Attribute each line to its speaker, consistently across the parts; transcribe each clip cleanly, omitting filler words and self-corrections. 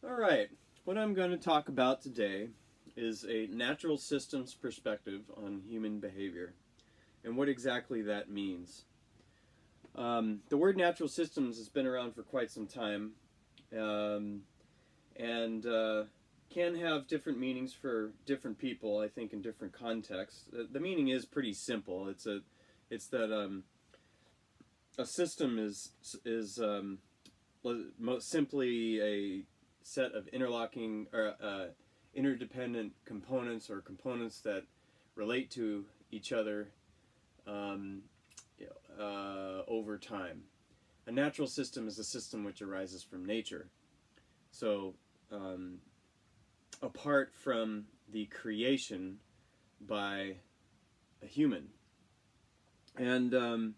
Speaker 1: All right, what I'm going to talk about today is a natural systems perspective on human behavior and what exactly that means. The word natural systems has been around for quite some time um, and can have different meanings for different people, I think, in different contexts. The meaning is pretty simple. It's that a system is most simply a set of interlocking or interdependent components or components that relate to each other um, over time. A natural system is a system which arises from nature. So, um, apart from the creation by a human. And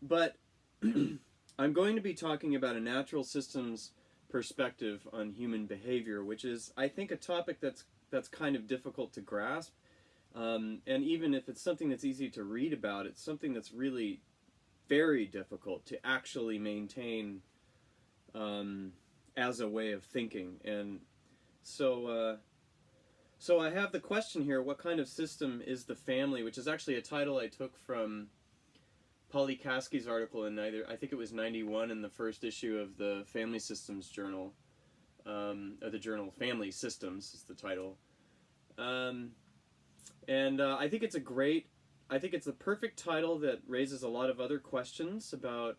Speaker 1: but I'm going to be talking about a natural systems perspective on human behavior, which is, I think, a topic that's kind of difficult to grasp. And even if it's something that's easy to read about, it's something that's really very difficult to actually maintain as a way of thinking. And so, so I have the question here: what kind of system is the family? Which is actually a title I took from Polly Kasky's article in I think it was '91 in the first issue of the Family Systems Journal, or the journal Family Systems is the title, and I think it's I think it's the perfect title that raises a lot of other questions about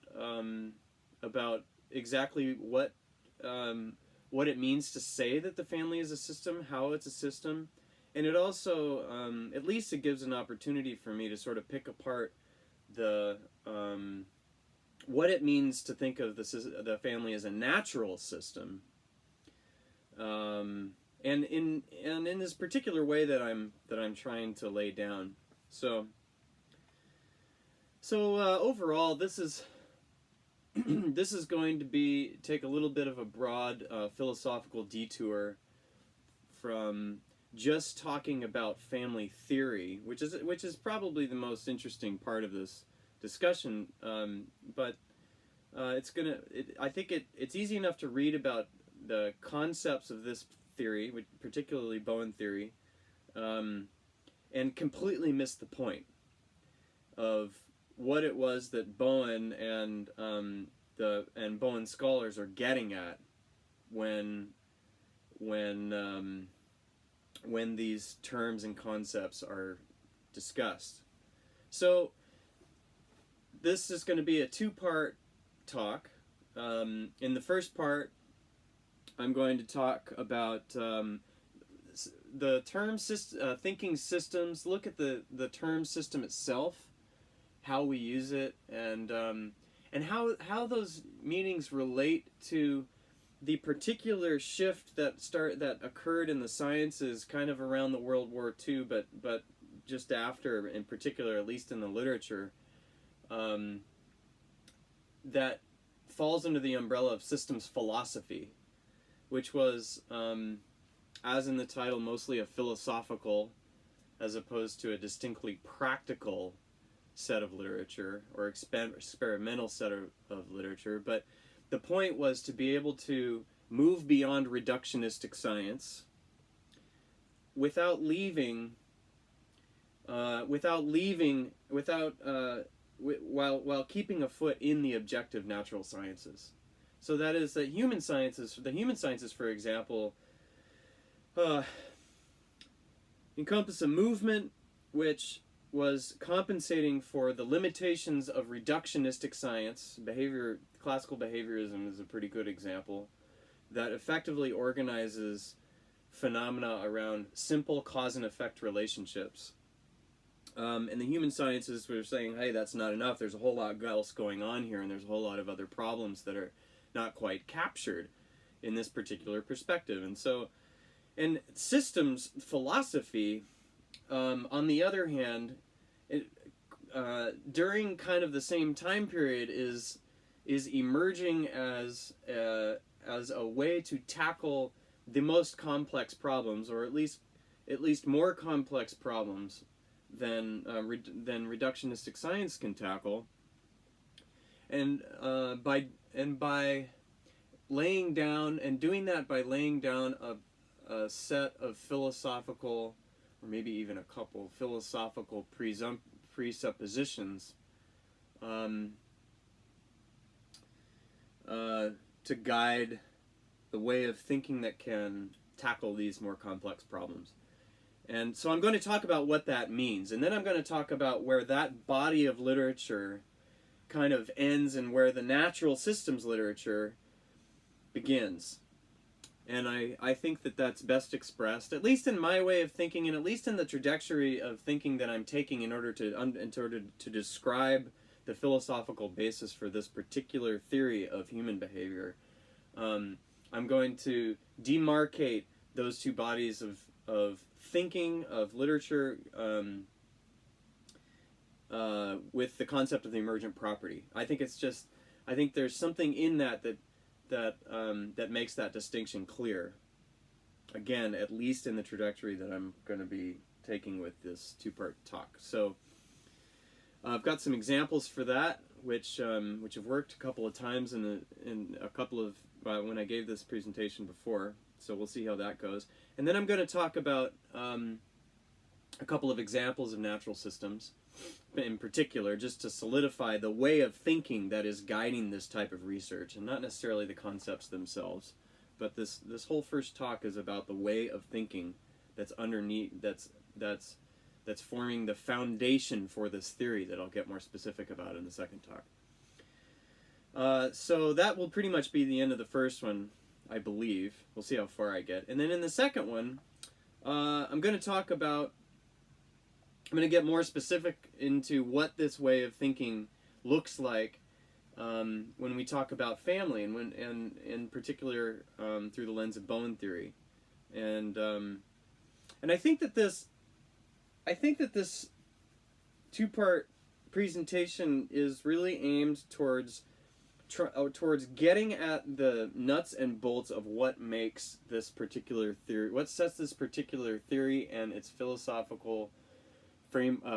Speaker 1: exactly what it means to say that the family is a system, how it's a system, and it also at least it gives an opportunity for me to sort of pick apart the what it means to think of the family as a natural system, and in this particular way that I'm trying to lay down. So overall, this is this is going to be take a little bit of a broad philosophical detour from just talking about family theory, which is probably the most interesting part of this discussion. But I think it's easy enough to read about the concepts of this theory, particularly Bowen theory, and completely miss the point of what it was that Bowen and Bowen scholars are getting at when these terms and concepts are discussed. So this is going to be a two-part talk. In the first part, I'm going to talk about the term thinking systems, look at the term system itself, how we use it, and how those meanings relate to the particular shift that occurred in the sciences kind of around the World War II, but just after, in particular, at least in the literature, that falls under the umbrella of systems philosophy, which was, as in the title, mostly a philosophical as opposed to a distinctly practical set of literature or experimental set of literature. But the point was to be able to move beyond reductionistic science without while keeping a foot in the objective natural sciences. So that is that the human sciences, for example, encompass a movement which was compensating for the limitations of reductionistic science. Classical behaviorism is a pretty good example, that effectively organizes phenomena around simple cause and effect relationships. In the human sciences, we're saying, hey, that's not enough. There's a whole lot else going on here, and there's a whole lot of other problems that are not quite captured in this particular perspective. And systems philosophy, on the other hand, during kind of the same time period, is emerging as a way to tackle the most complex problems, or at least more complex problems than reductionistic science can tackle, and by laying down, and doing that by laying down a set of philosophical, or maybe even a couple philosophical presuppositions to guide the way of thinking that can tackle these more complex problems. And so I'm going to talk about what that means, and then I'm going to talk about where that body of literature kind of ends and where the natural systems literature begins. And I think that that's best expressed, at least in my way of thinking, and at least in the trajectory of thinking that I'm taking in order to describe the philosophical basis for this particular theory of human behavior. I'm going to demarcate those two bodies of thinking, of literature, with the concept of the emergent property. I think there's something in that makes that distinction clear. Again, at least in the trajectory that I'm going to be taking with this two-part talk. So I've got some examples for that, which have worked a couple of times in a couple of when I gave this presentation before. So we'll see how that goes. And then I'm going to talk about a couple of examples of natural systems, in particular, just to solidify the way of thinking that is guiding this type of research, and not necessarily the concepts themselves. But this whole first talk is about the way of thinking that's underneath, that's forming the foundation for this theory that I'll get more specific about in the second talk. So that will pretty much be the end of the first one, I believe. We'll see how far I get. And then in the second one, I'm going to get more specific into what this way of thinking looks like when we talk about family, and in particular through the lens of Bowen theory. And I think that this two-part presentation is really aimed towards getting at the nuts and bolts of what makes this particular theory, what sets this particular theory and its philosophical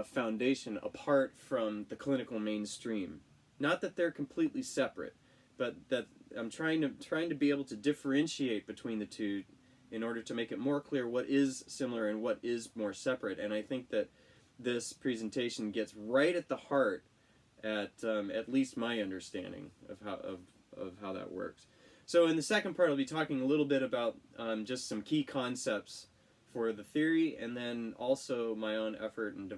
Speaker 1: foundation apart from the clinical mainstream. Not that they're completely separate, but that I'm trying to be able to differentiate between the two in order to make it more clear what is similar and what is more separate. And I think that this presentation gets right at the heart at least my understanding of how that works. So in the second part, I'll be talking a little bit about just some key concepts for the theory, and then also my own effort in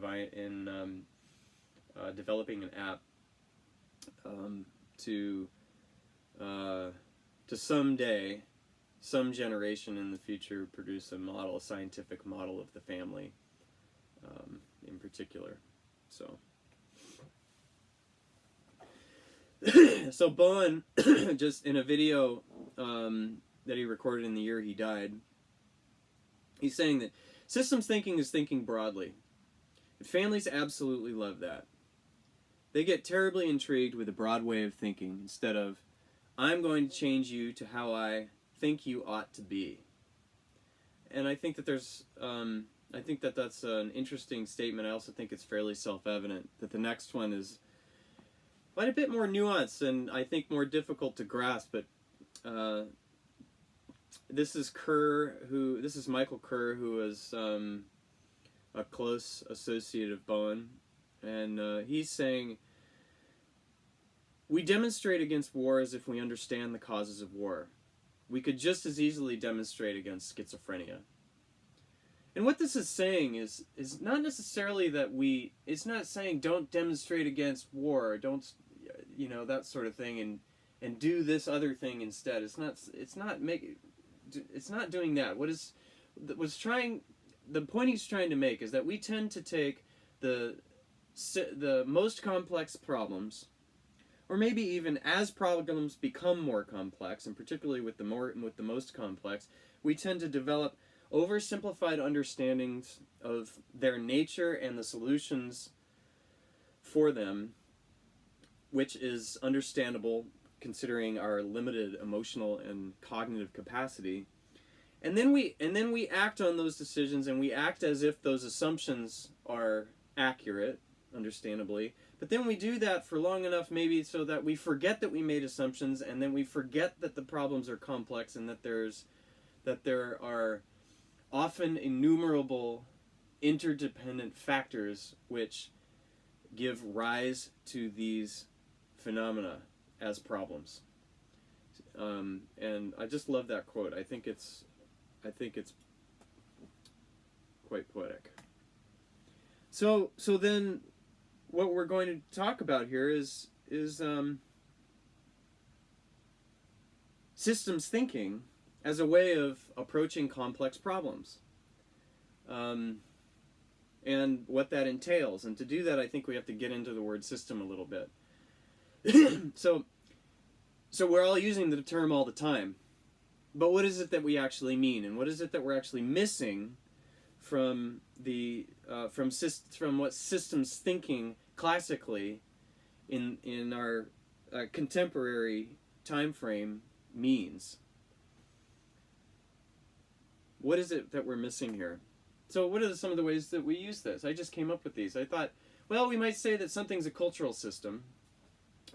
Speaker 1: developing an app to someday, some generation in the future, produce a scientific model of the family in particular. So Bowen, just in a video that he recorded in the year he died, he's saying that systems thinking is thinking broadly. Families absolutely love that. They get terribly intrigued with a broad way of thinking instead of, I'm going to change you to how I think you ought to be. And I think that that's an interesting statement. I also think it's fairly self-evident that the next one is quite a bit more nuanced and I think more difficult to grasp. But this is Michael Kerr, who is a close associate of Bowen, and he's saying, we demonstrate against war as if we understand the causes of war. We could just as easily demonstrate against schizophrenia. And what this is saying is not necessarily that it's not saying don't demonstrate against war, don't, that sort of thing, and do this other thing instead. It's not doing that. The point he's trying to make is that we tend to take the most complex problems, or maybe even as problems become more complex, and particularly with the most complex, we tend to develop oversimplified understandings of their nature and the solutions for them, which is understandable considering our limited emotional and cognitive capacity. And then we act on those decisions, and we act as if those assumptions are accurate, understandably. But then we do that for long enough, maybe so that we forget that we made assumptions, and then we forget that the problems are complex, and that there are often innumerable interdependent factors which give rise to these phenomena as problems. And I just love that quote. I think it's quite poetic. So then, what we're going to talk about here is systems thinking as a way of approaching complex problems, and what that entails. And to do that, I think we have to get into the word system a little bit. So we're all using the term all the time, but what is it that we actually mean, and what is it that we're actually missing from from what systems thinking classically in our contemporary time frame means? What is it that we're missing here? So what are some of the ways that we use this? I just came up with these. I thought, well, we might say that something's a cultural system.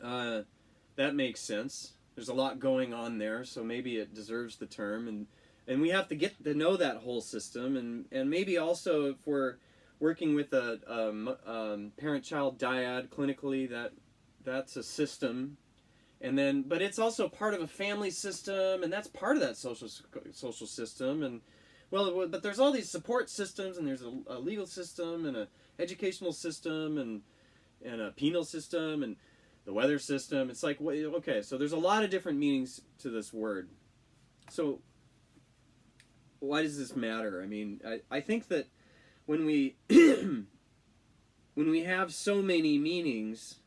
Speaker 1: That makes sense. There's a lot going on there, so maybe it deserves the term, and we have to get to know that whole system, and maybe also if we're working with a parent-child dyad clinically, that's a system, and then but it's also part of a family system, and that's part of that social system, and well, but there's all these support systems, and there's a legal system, and a educational system, and a penal system, and the weather system. It's like, okay, so there's a lot of different meanings to this word. So why does this matter? I mean, I think that when we when we have so many meanings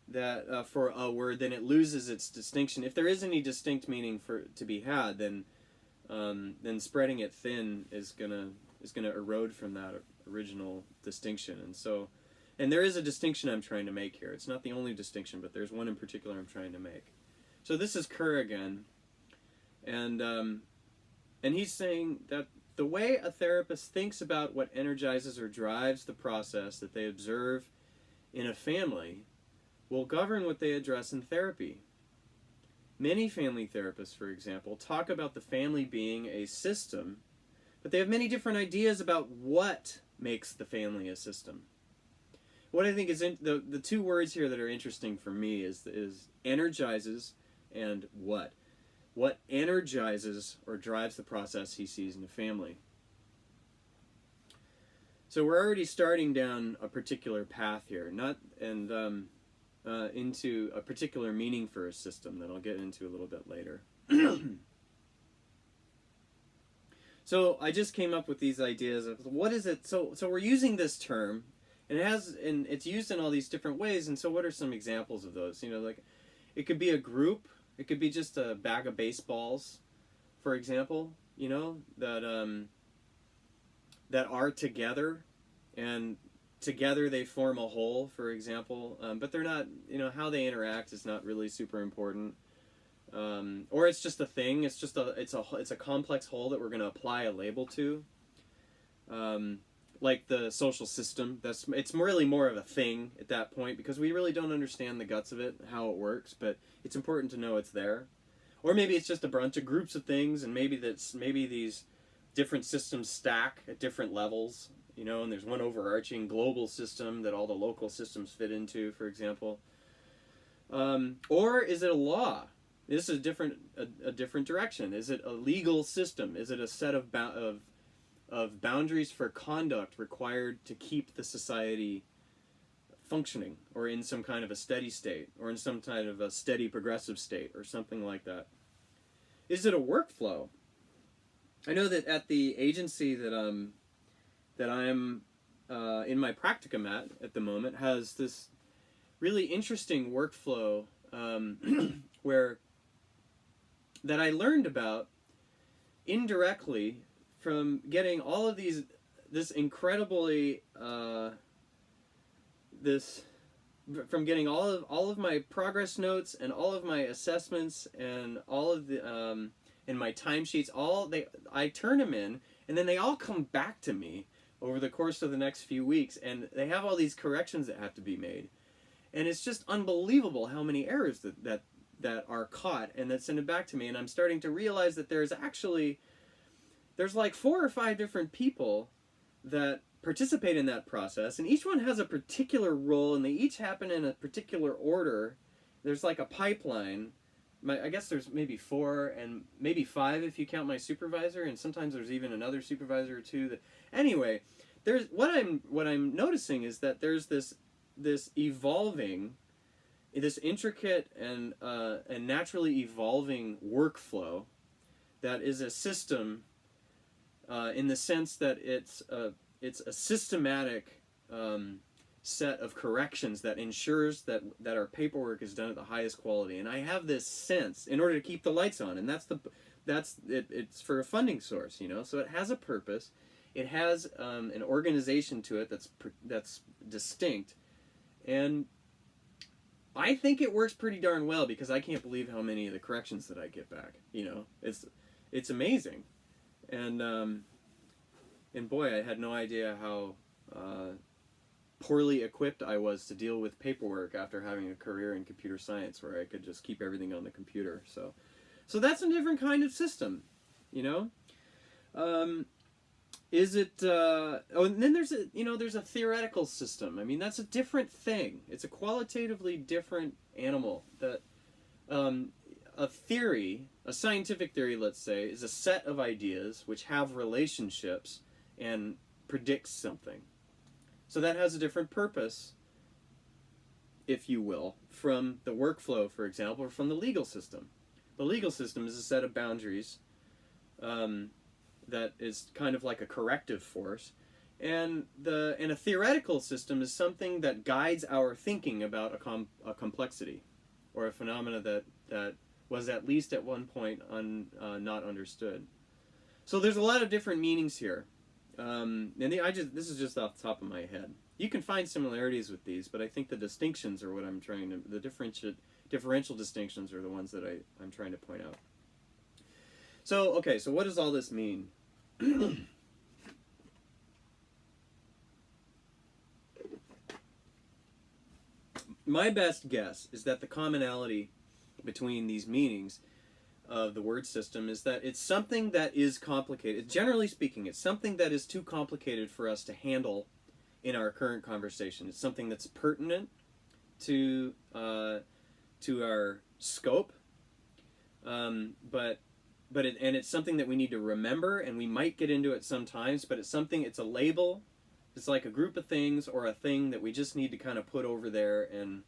Speaker 1: that for a word, then it loses its distinction. If there is any distinct meaning to be had, then spreading it thin is gonna erode from that original distinction. And there is a distinction I'm trying to make here. It's not the only distinction, but there's one in particular I'm trying to make. So this is Kerr again, and he's saying that the way a therapist thinks about what energizes or drives the process that they observe in a family will govern what they address in therapy. Many family therapists, for example, talk about the family being a system, but they have many different ideas about what makes the family a system. What I think is the two words here that are interesting for me is energizes and what. What energizes or drives the process he sees in a family. So we're already starting down a particular path here, into a particular meaning for a system that I'll get into a little bit later. So I just came up with these ideas of what is it. So we're using this term. And it's used in all these different ways, and so what are some examples of those? Like, it could be a group, it could be just a bag of baseballs, for example, that are together, and together they form a whole, for example, but they're not, how they interact is not really super important. Or it's just a thing, it's a complex whole that we're going to apply a label to. Like the social system, it's really more of a thing at that point, because we really don't understand the guts of it, how it works, but it's important to know it's there. Or maybe it's just a bunch of groups of things, and maybe these different systems stack at different levels, and there's one overarching global system that all the local systems fit into, for example. Or is it a law? This is a different direction. Is it a legal system? Is it a set of boundaries for conduct required to keep the society functioning, or in some kind of a steady state, or in some kind of a steady progressive state, or something like that? Is it a workflow? I know that at the agency that I'm in my practicum at the moment has this really interesting workflow where that I learned about indirectly from getting all of this incredibly from getting all of my progress notes and all of my assessments and all of the and my timesheets. I turn them in, and then they all come back to me over the course of the next few weeks, and they have all these corrections that have to be made. And it's just unbelievable how many errors that are caught and that send it back to me. And I'm starting to realize that there's like 4 or 5 different people that participate in that process, and each one has a particular role, and they each happen in a particular order. There's like a pipeline. I guess there's maybe 4 and maybe 5 if you count my supervisor, and sometimes there's even another supervisor or 2. That anyway, there's what I'm noticing is that there's this evolving, this intricate and naturally evolving workflow that is a system in the sense that it's a systematic set of corrections that ensures that our paperwork is done at the highest quality. And I have this sense, in order to keep the lights on, and it's for a funding source, so it has a purpose. It has an organization to it that's distinct, and I think it works pretty darn well, because I can't believe how many of the corrections that I get back. It's amazing, and boy, I had no idea how poorly equipped I was to deal with paperwork after having a career in computer science, where I could just keep everything on the computer. So that's a different kind of system, Is it? And then there's a theoretical system. I mean, that's a different thing. It's a qualitatively different animal. That a theory, a scientific theory, let's say, is a set of ideas which have relationships and predicts something. So that has a different purpose, if you will, from the workflow, for example, or from the legal system. The legal system is a set of boundaries that is kind of like a corrective force, and a theoretical system is something that guides our thinking about a complexity or a phenomena that was at least at one point not understood. So there's a lot of different meanings here. This is just off the top of my head. You can find similarities with these, but I think the distinctions are what I'm trying to, the differential distinctions are the ones that I'm trying to point out. So, okay, so what does all this mean? My best guess is that the commonality between these meanings of the word system is that it's something that is complicated. Generally speaking, it's something that is too complicated for us to handle in our current conversation. It's something that's pertinent to our scope, but it's something that we need to remember, and we might get into it sometimes. But it's a label. It's like a group of things, or a thing that we just need to kind of put over there and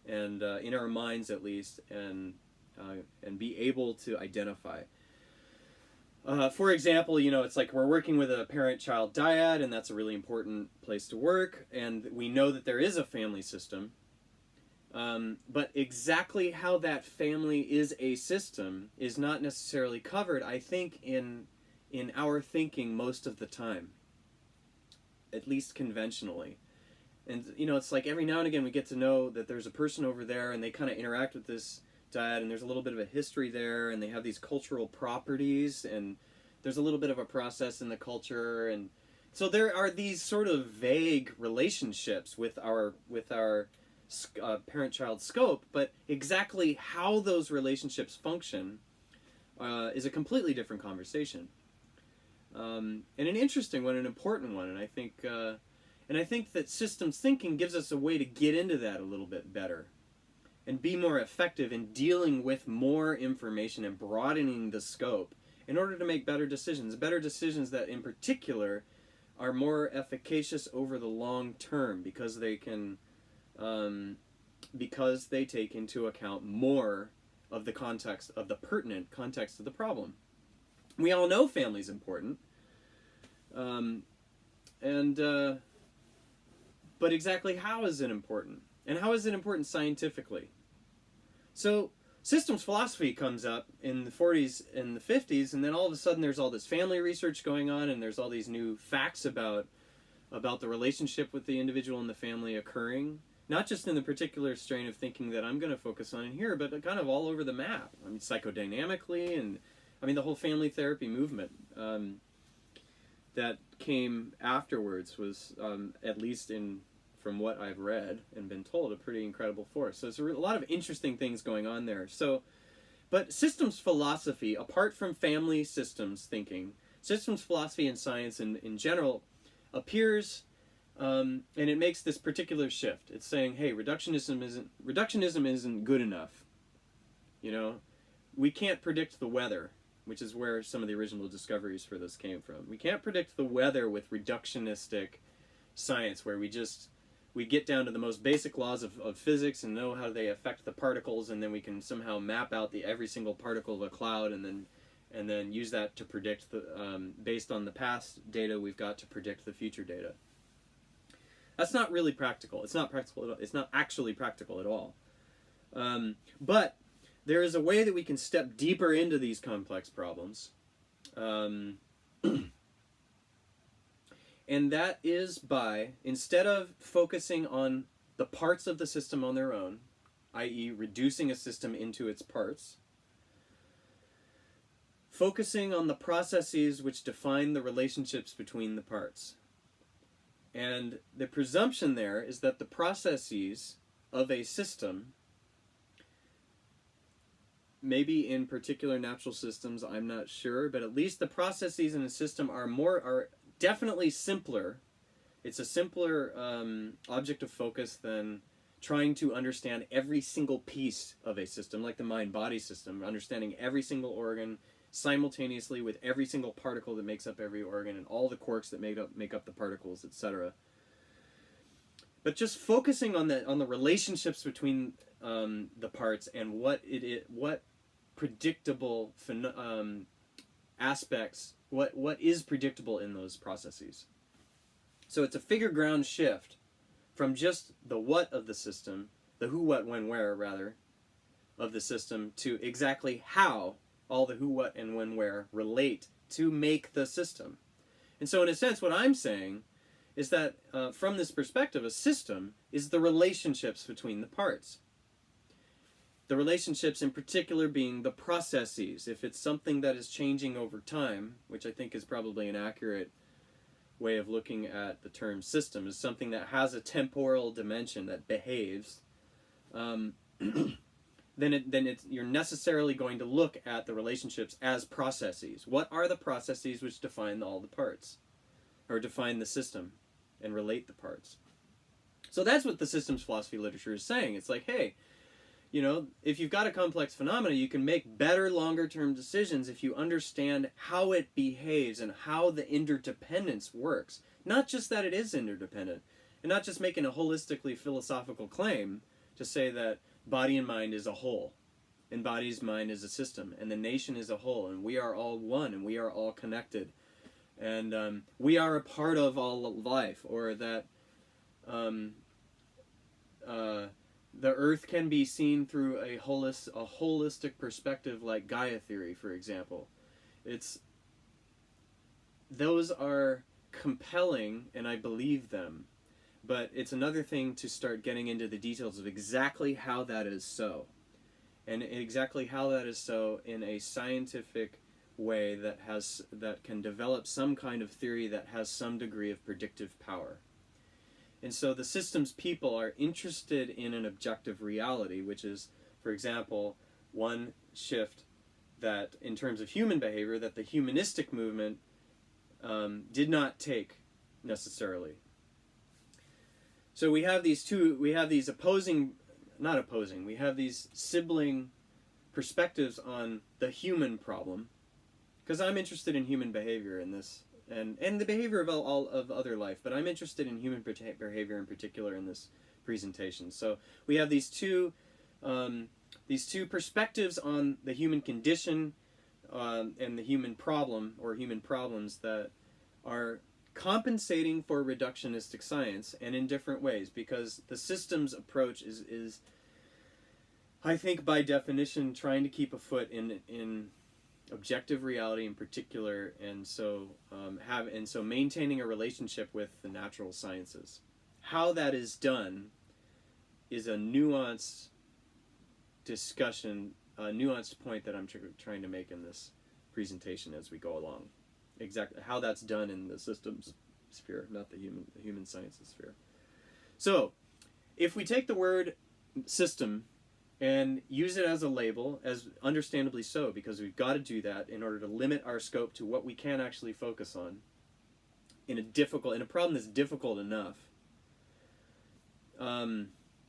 Speaker 1: in our minds at least, and be able to identify. For example, it's like we're working with a parent-child dyad, and that's a really important place to work, and we know that there is a family system. But exactly how that family is a system is not necessarily covered, I think, in our thinking most of the time, at least conventionally. And, it's like every now and again we get to know that there's a person over there, and they kind of interact with this dad, and there's a little bit of a history there, and they have these cultural properties, and there's a little bit of a process in the culture, and so there are these sort of vague relationships with our parent-child scope, but exactly how those relationships function is a completely different conversation, and an interesting one, an important one, and I think that systems thinking gives us a way to get into that a little bit better and be more effective in dealing with more information and broadening the scope in order to make better decisions that in particular are more efficacious over the long term, because they can because they take into account more of the context, of the pertinent context of the problem. We all know family's important, but exactly how is it important? And how is it important scientifically? So systems philosophy comes up in the 40s and the 50s, and then all of a sudden there's all this family research going on, and there's all these new facts about the relationship with the individual and the family occurring, not just in the particular strain of thinking that I'm going to focus on in here, but kind of all over the map. I mean, psychodynamically, and I mean the whole family therapy movement. that came afterwards was, at least from what I've read and been told, a pretty incredible force. So there's a lot of interesting things going on there. So, but systems philosophy, apart from family systems thinking, systems philosophy and science in general appears, and it makes this particular shift. It's saying, hey, reductionism isn't good enough. You know, we can't predict the weather, which is where some of the original discoveries for this came from. We can't predict the weather with reductionistic science, where we get down to the most basic laws of physics and know how they affect the particles, and then we can somehow map out every single particle of a cloud, and then use that to predict based on the past data we've got to predict the future data. That's not really practical. It's not practical at all. It's not actually practical at all. But there is a way that we can step deeper into these complex problems. And that is by, instead of focusing on the parts of the system on their own, i.e. reducing a system into its parts, focusing on the processes which define the relationships between the parts. And the presumption there is that the processes of a system, maybe in particular natural systems, I'm not sure, but at least the processes in a system are definitely simpler. It's a simpler object of focus than trying to understand every single piece of a system, like the mind-body system, understanding every single organ simultaneously with every single particle that makes up every organ and all the quarks that make up the particles, etc. But just focusing on the relationships between the parts and what predictable aspects, what is predictable in those processes. So it's a figure ground shift from just the what of the system, the who, what, when, where, rather, of the system, to exactly how all the who, what, and when, where relate to make the system. And so in a sense, what I'm saying is that from this perspective, a system is the relationships between the parts. The relationships in particular being the processes. If it's something that is changing over time, which I think is probably an accurate way of looking at the term system, is something that has a temporal dimension that behaves, then you're necessarily going to look at the relationships as processes. What are the processes which define all the parts, or define the system and relate the parts? So that's what the systems philosophy literature is saying. It's like, hey, you know, if you've got a complex phenomena, you can make better longer-term decisions if you understand how it behaves and how the interdependence works. Not just that it is interdependent, and not just making a holistically philosophical claim to say that body and mind is a whole, and body's mind is a system, and the nation is a whole, and we are all one, and we are all connected, and we are a part of all of life, or that the earth can be seen through a holistic perspective, like Gaia theory, for example. Those are compelling, and I believe them. But it's another thing to start getting into the details of exactly how that is so. And exactly how that is so in a scientific way that can develop some kind of theory that has some degree of predictive power. And so the systems people are interested in an objective reality, which is, for example, one shift that, in terms of human behavior, that the humanistic movement did not take necessarily. So we have these sibling perspectives on the human problem, because I'm interested in human behavior in this, and the behavior of all of other life, but I'm interested in human behavior in particular in this presentation. So we have these two perspectives on the human condition and the human problem, or human problems, that are compensating for reductionistic science, and in different ways, because the systems approach is I think by definition trying to keep a foot in objective reality in particular, and so maintaining a relationship with the natural sciences. How that is done is a nuanced discussion, a nuanced point that I'm trying to make in this presentation as we go along. exactly how that's done in the systems sphere, not the human sciences sphere. So, if we take the word system and use it as a label, as understandably so, because we've got to do that in order to limit our scope to what we can actually focus on in a problem that's difficult enough,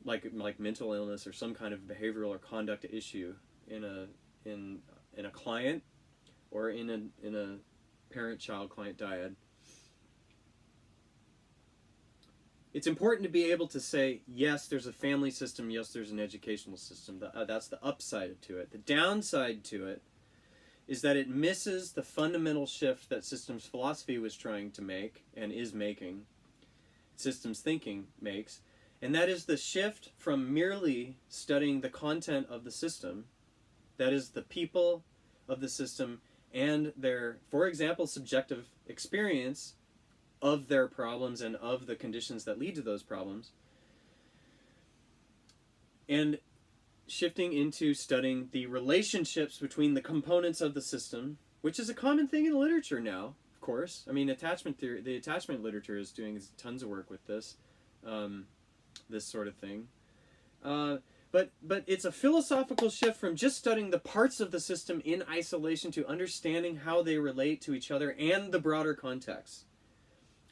Speaker 1: like mental illness or some kind of behavioral or conduct issue in a client or in a parent-child client dyad. It's important to be able to say, yes, there's a family system, yes, there's an educational system. That's the upside to it. The downside to it is that it misses the fundamental shift that systems philosophy was trying to make and is making, systems thinking makes, and that is the shift from merely studying the content of the system, that is the people of the system and their, for example, subjective experience of their problems and of the conditions that lead to those problems, and shifting into studying the relationships between the components of the system, which is a common thing in literature now, of course. I mean, attachment theory, the attachment literature is doing tons of work with this, this sort of thing. But it's a philosophical shift from just studying the parts of the system in isolation to understanding how they relate to each other and the broader context.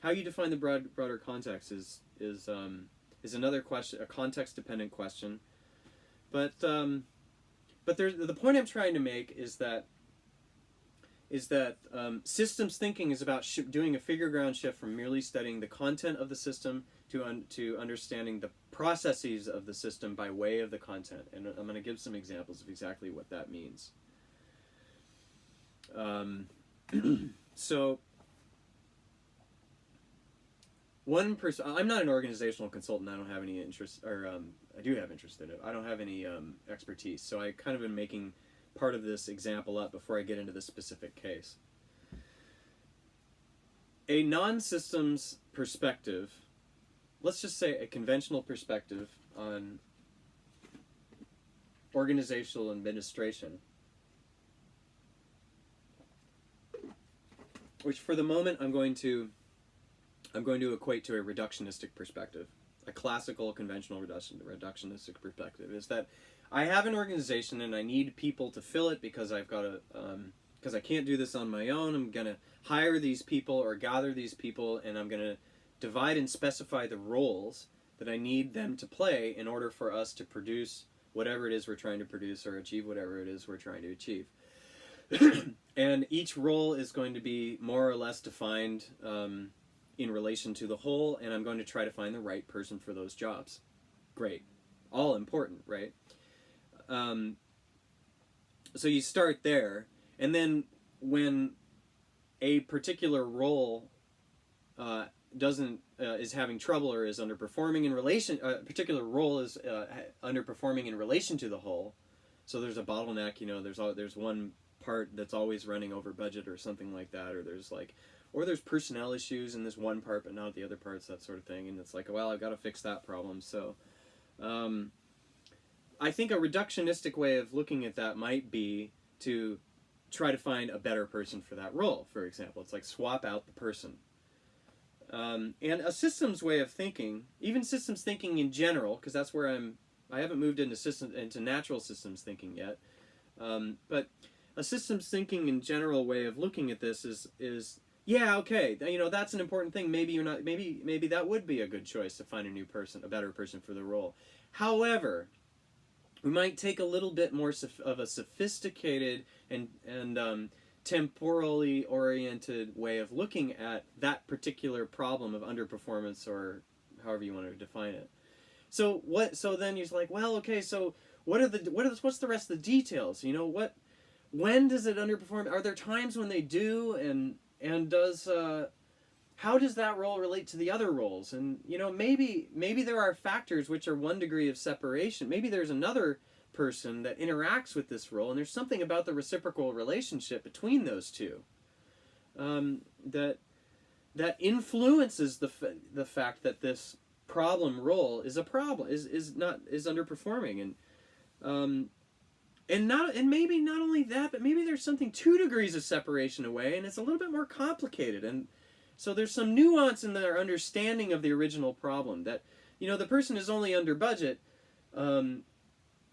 Speaker 1: How you define the broader context is another question, a context-dependent question. But the point I'm trying to make is that systems thinking is about doing a figure ground shift from merely studying the content of the system to understanding the processes of the system by way of the content. And I'm going to give some examples of exactly what that means. So, one person, I'm not an organizational consultant. I don't have any interest, or I do have interest in it. I don't have any expertise. So I kind of been making part of this example up before I get into this specific case. A non-systems perspective, let's just say a conventional perspective on organizational administration, which for the moment I'm going to equate to a reductionistic perspective, a classical conventional reductionistic perspective, is that I have an organization and I need people to fill it because I've got to, because I can't do this on my own. I'm going to hire these people or gather these people, and I'm going to divide and specify the roles that I need them to play in order for us to produce whatever it is we're trying to produce or achieve whatever it is we're trying to achieve. And each role is going to be more or less defined in relation to the whole, and I'm going to try to find the right person for those jobs. Great. All important, right? So you start there, and then when a particular role is having trouble or is underperforming in relation, a particular role is underperforming in relation to the whole, so there's a bottleneck, there's one part that's always running over budget or something like that, or there's personnel issues in this one part but not the other parts, that sort of thing, and it's like, well, I've got to fix that problem. So I think a reductionistic way of looking at that might be to try to find a better person for that role, for example. It's like swap out the person. And a systems way of thinking, even systems thinking in general, because that's where I haven't moved into natural systems thinking yet, but a systems thinking in general way of looking at this is yeah, okay, that's an important thing. Maybe you're not. Maybe that would be a good choice to find a better person for the role. However, we might take a little bit more of a sophisticated and temporally oriented way of looking at that particular problem of underperformance, or however you want to define it. So then you're like, well, okay, so what's the rest of the details? When does it underperform? Are there times when they do, and does how does that role relate to the other roles? And maybe there are factors which are one degree of separation. Maybe there's another person that interacts with this role, and there's something about the reciprocal relationship between those two that influences the fact that this problem role is a problem, is underperforming. And and maybe not only that, but maybe there's something 2 degrees of separation away, and it's a little bit more complicated. And so there's some nuance in their understanding of the original problem, that, the person is only under budget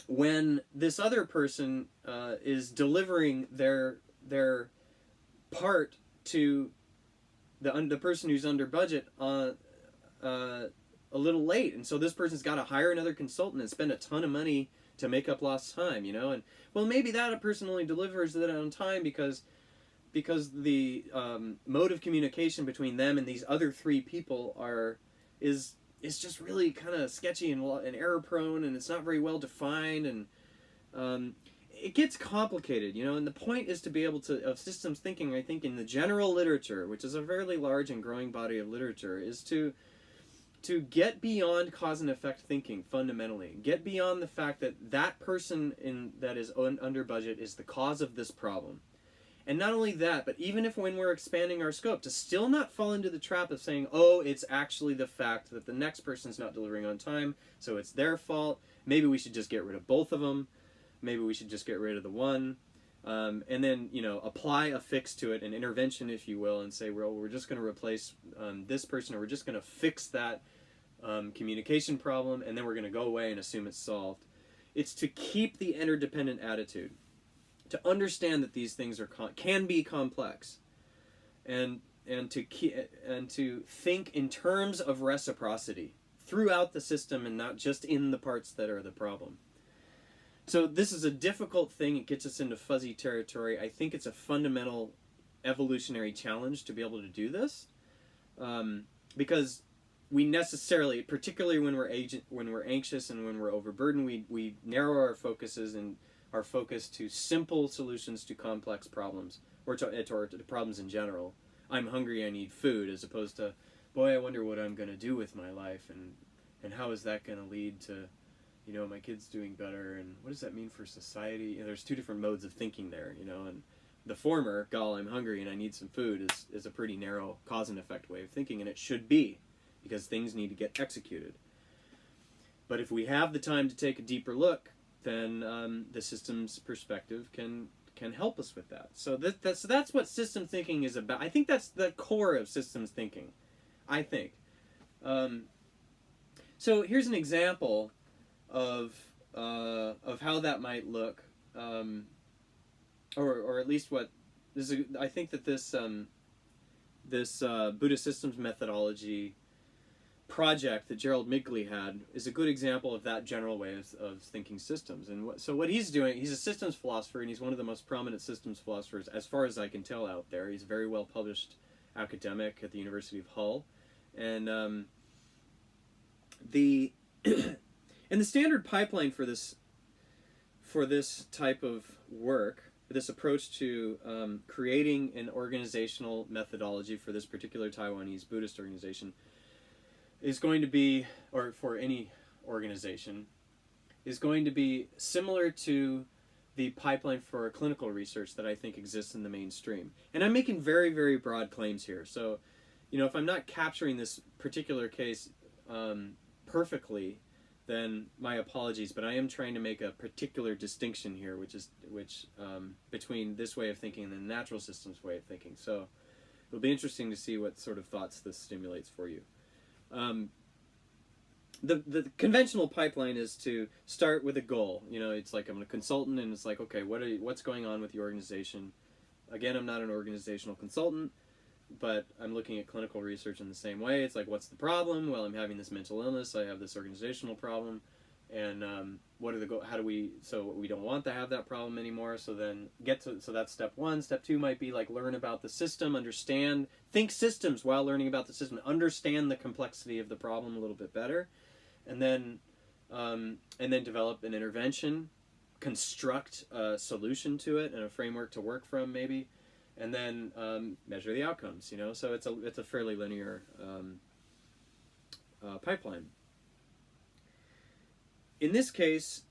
Speaker 1: when this other person is delivering their part to the person who's under budget a little late, and so this person's got to hire another consultant and spend a ton of money to make up lost time, and well, maybe that a person only delivers that on time because the mode of communication between them and these other 3 people is just really kind of sketchy and error prone, and it's not very well defined, and it gets complicated, and the point is to be able to, of systems thinking, I think, in the general literature, which is a fairly large and growing body of literature, is to get beyond cause and effect thinking fundamentally. Get beyond the fact that that person that is under budget is the cause of this problem. And not only that, but even if when we're expanding our scope, to still not fall into the trap of saying, oh, it's actually the fact that the next person's not delivering on time, so it's their fault. Maybe we should just get rid of both of them. Maybe we should just get rid of the one. And then, apply a fix to it, an intervention, if you will, and say, well, we're just going to replace this person, or we're just going to fix that communication problem, and then we're going to go away and assume it's solved. It's to keep the interdependent attitude, to understand that these things can be complex, and to think in terms of reciprocity throughout the system and not just in the parts that are the problem. So this is a difficult thing. It gets us into fuzzy territory. I think it's a fundamental evolutionary challenge to be able to do this, because we necessarily, particularly when we're anxious and when we're overburdened, we narrow our focuses and our focus to simple solutions to complex problems, or to problems in general. I'm hungry, I need food, as opposed to, boy, I wonder what I'm going to do with my life, and how is that going to lead to, my kids doing better, and what does that mean for society? There's 2 different modes of thinking there, and the former, gall, I'm hungry and I need some food, is a pretty narrow cause and effect way of thinking, and it should be, because things need to get executed. But if we have the time to take a deeper look, then the systems perspective can help us with that. So that's what systems thinking is about. I think that's the core of systems thinking, I think. So here's an example of how that might look, or at least what this is. I think that this Buddhist systems methodology project that Gerald Migley had is a good example of that general way of thinking systems. And so what he's doing, he's a systems philosopher, and he's one of the most prominent systems philosophers, as far as I can tell, out there. He's a very well published academic at the University of Hull, and the standard pipeline for this type of work, this approach to creating an organizational methodology for this particular Taiwanese Buddhist organization, is going to be, or for any organization, is going to be similar to the pipeline for clinical research that I think exists in the mainstream. And I'm making very, very broad claims here. So, if I'm not capturing this particular case perfectly, then my apologies, but I am trying to make a particular distinction here, which between this way of thinking and the natural systems way of thinking. So it'll be interesting to see what sort of thoughts this stimulates for you. The conventional pipeline is to start with a goal. It's like I'm a consultant, and it's like, okay, what's going on with the organization? Again, I'm not an organizational consultant, but I'm looking at clinical research in the same way. It's like, what's the problem? Well, I'm having this mental illness. I have this organizational problem, and how do we? So we don't want to have that problem anymore. So then so that's step 1. Step 2 might be like learn about the system, think systems while learning about the system, understand the complexity of the problem a little bit better, and then develop an intervention, construct a solution to it and a framework to work from maybe, and then measure the outcomes. So it's a fairly linear pipeline. In this case,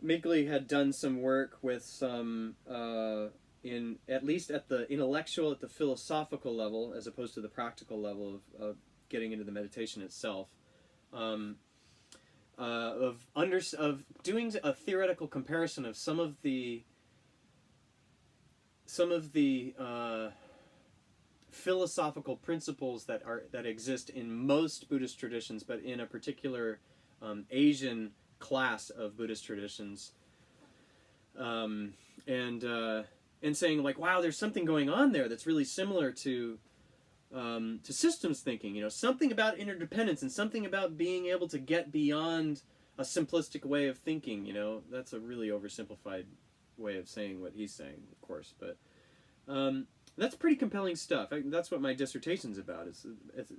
Speaker 1: Migley had done some work with some at least at the intellectual, at the philosophical level, as opposed to the practical level of getting into the meditation itself. of doing a theoretical comparison of some of the philosophical principles that exist in most Buddhist traditions, but in a particular Asian class of Buddhist traditions, and saying like, wow, there's something going on there that's really similar to systems thinking. You know, something about interdependence and something about being able to get beyond a simplistic way of thinking. You know, that's a really oversimplified way of saying what he's saying, of course, but that's pretty compelling stuff. That's what my dissertation's about.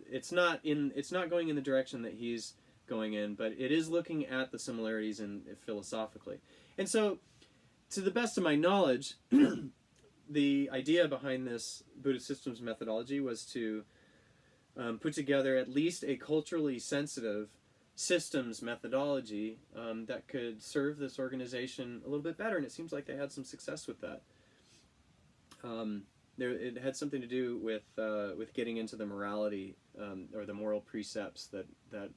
Speaker 1: It's not going in the direction that he's going in, but it is looking at the similarities in philosophically. And so, to the best of my knowledge, the idea behind this Buddhist systems methodology was to put together at least a culturally sensitive systems methodology that could serve this organization a little bit better, and it seems like they had some success with that. It had something to do with getting into the morality or the moral precepts that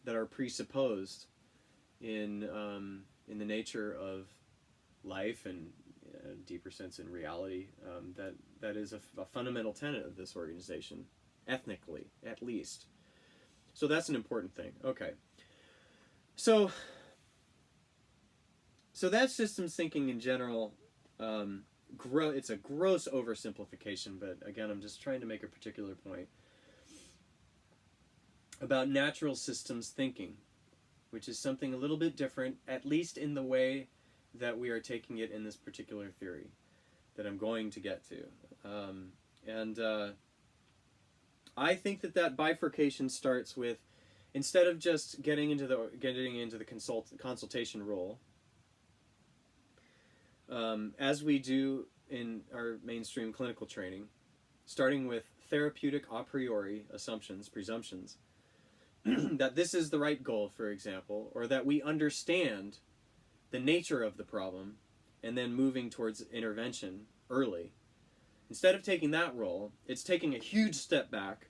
Speaker 1: are presupposed in the nature of life and a deeper sense in reality. That is a fundamental tenet of this organization, ethnically at least. So that's an important thing. Okay. So that's systems thinking in general. It's a gross oversimplification, but again, I'm just trying to make a particular point about natural systems thinking, which is something a little bit different, at least in the way that we are taking it in this particular theory that I'm going to get to. I think that bifurcation starts with, instead of just getting into the consultation role, as we do in our mainstream clinical training, starting with therapeutic a priori assumptions, presumptions, that this is the right goal, for example, or that we understand the nature of the problem, and then moving towards intervention early. Instead of taking that role, it's taking a huge step back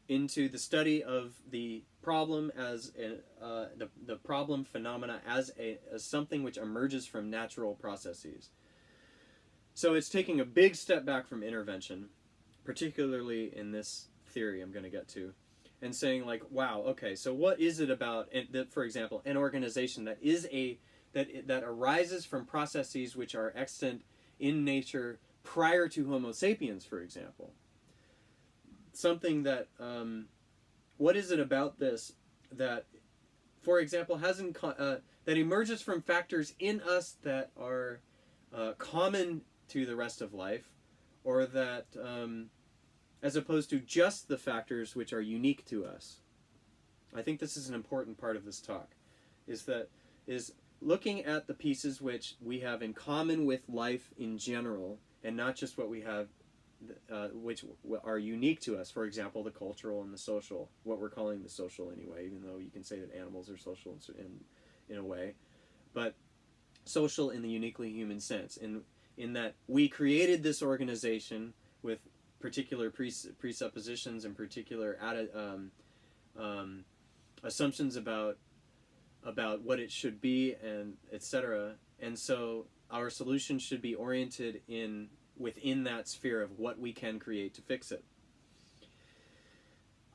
Speaker 1: into the study of the problem as the problem phenomena as something which emerges from natural processes. So it's taking a big step back from intervention, particularly in this theory I'm going to get to, and saying like, wow, okay, so what is it about, for example, an organization that arises from processes which are extant in nature prior to Homo sapiens, for example? Something that, what is it about this that, for example, that emerges from factors in us that are common to the rest of life, or that, as opposed to just the factors which are unique to us? I think this is an important part of this talk, is looking at the pieces which we have in common with life in general, and not just what we have which are unique to us. For example, the cultural and the social, what we're calling the social anyway, even though you can say that animals are social in a way, but social in the uniquely human sense, in that we created this organization with particular presuppositions and particular assumptions about what it should be, and etc. And so our solution should be oriented within that sphere of what we can create to fix it.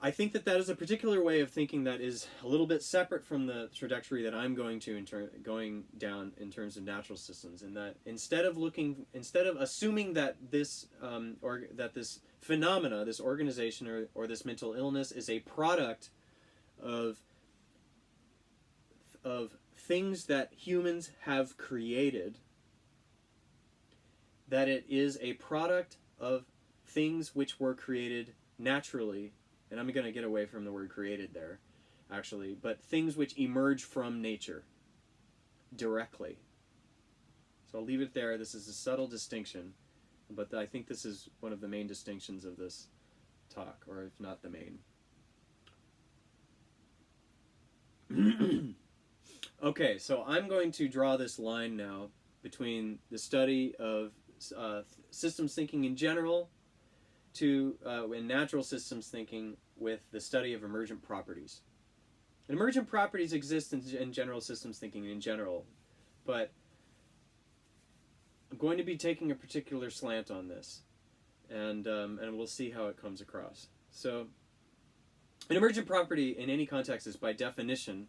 Speaker 1: I think that is a particular way of thinking that is a little bit separate from the trajectory that I'm going down in terms of natural systems, and that instead of assuming that this this phenomena, this organization or this mental illness is a product of things that humans have created, that it is a product of things which were created naturally, and I'm going to get away from the word created there, actually, but things which emerge from nature directly. So I'll leave it there. This is a subtle distinction, but I think this is one of the main distinctions of this talk, or if not the main. Okay, so I'm going to draw this line now between the study of systems thinking in general and natural systems thinking with the study of emergent properties. And emergent properties exist in general systems thinking in general, but I'm going to be taking a particular slant on this, and we'll see how it comes across. So, an emergent property in any context is by definition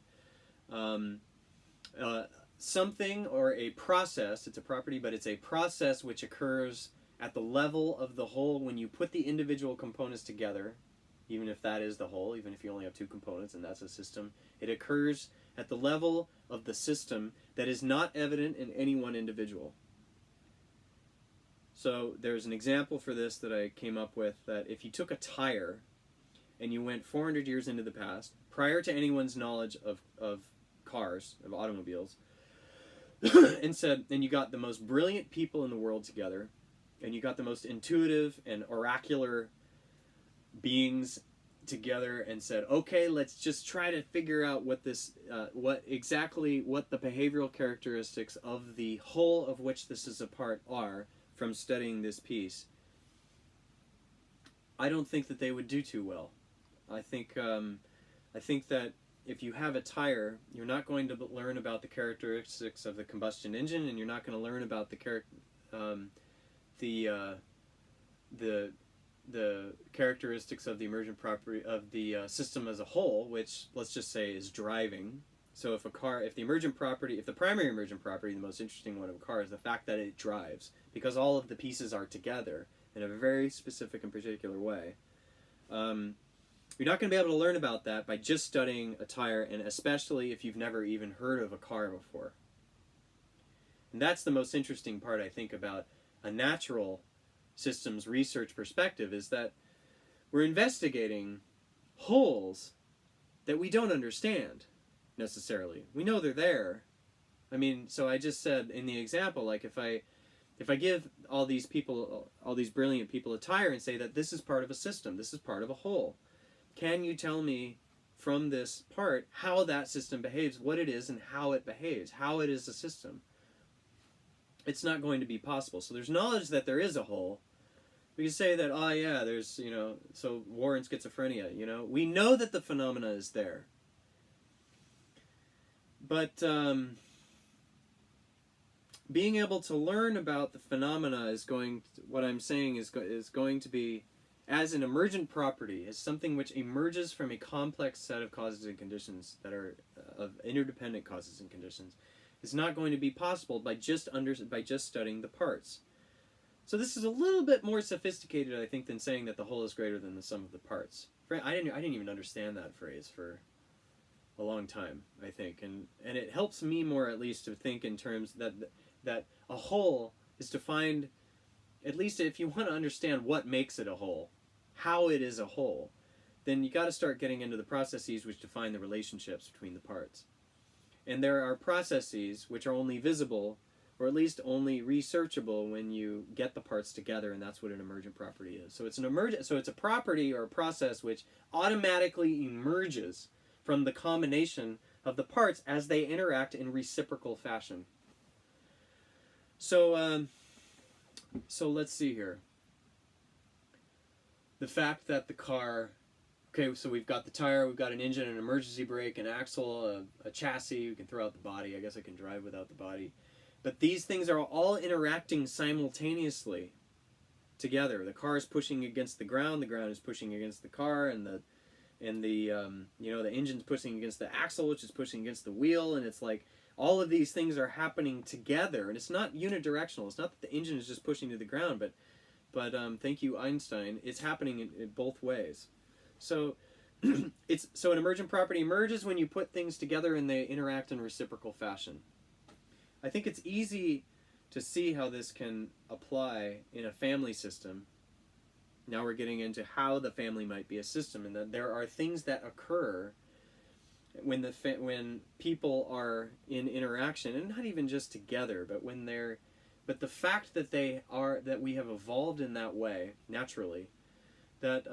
Speaker 1: something or a process. It's a property, but it's a process which occurs at the level of the whole when you put the individual components together, even if that is the whole, even if you only have two components and that's a system. It occurs at the level of the system that is not evident in any one individual. So there's an example for this that I came up with, that if you took a tire and you went 400 years into the past, prior to anyone's knowledge of cars, of automobiles, and you got the most brilliant people in the world together, and you got the most intuitive and oracular beings together and said, okay, let's just try to figure out what the behavioral characteristics of the whole of which this is a part are from studying this piece. I don't think that they would do too well. I think that if you have a tire, you're not going to learn about the characteristics of the combustion engine, and you're not going to learn about the characteristics of the emergent property of the system as a whole, which let's just say is driving. So if the primary emergent property, the most interesting one of a car, is the fact that it drives, because all of the pieces are together in a very specific and particular way. You're not going to be able to learn about that by just studying a tire, and especially if you've never even heard of a car before. And that's the most interesting part, I think, about a natural systems research perspective, is that we're investigating wholes that we don't understand necessarily. We know they're there. I mean, so I just said in the example, like if I give all these brilliant people a tire and say that this is part of a system, this is part of a whole, can you tell me from this part how that system behaves, what it is and how it behaves, how it is a system? It's not going to be possible. So there's knowledge that there is a whole. We can say that, oh yeah, there's, so war and schizophrenia, we know that the phenomena is there. But being able to learn about the phenomena is going to be, as an emergent property, as something which emerges from a complex set of causes and conditions that are of interdependent causes and conditions. It's not going to be possible by just studying the parts. So this is a little bit more sophisticated, I think, than saying that the whole is greater than the sum of the parts. I didn't even understand that phrase for a long time, I think, and it helps me more, at least, to think in terms that a whole is defined, at least if you want to understand what makes it a whole, how it is a whole, then you got to start getting into the processes which define the relationships between the parts. And there are processes which are only visible, or at least only researchable, when you get the parts together, and that's what an emergent property is. So it's a property or a process which automatically emerges from the combination of the parts as they interact in reciprocal fashion. So let's see here. The fact that the car, okay, so we've got the tire, we've got an engine, an emergency brake, an axle, a chassis, we can throw out the body. I guess I can drive without the body. But these things are all interacting simultaneously together. The car is pushing against the ground is pushing against the car, and the engine's pushing against the axle, which is pushing against the wheel, and it's like all of these things are happening together, and it's not unidirectional. It's not that the engine is just pushing to the ground, but thank you, Einstein, it's happening in both ways. So an emergent property emerges when you put things together and they interact in reciprocal fashion. I think it's easy to see how this can apply in a family system. Now we're getting into how the family might be a system, and that there are things that occur when people are in interaction, and not even just together, but the fact that we have evolved in that way naturally, that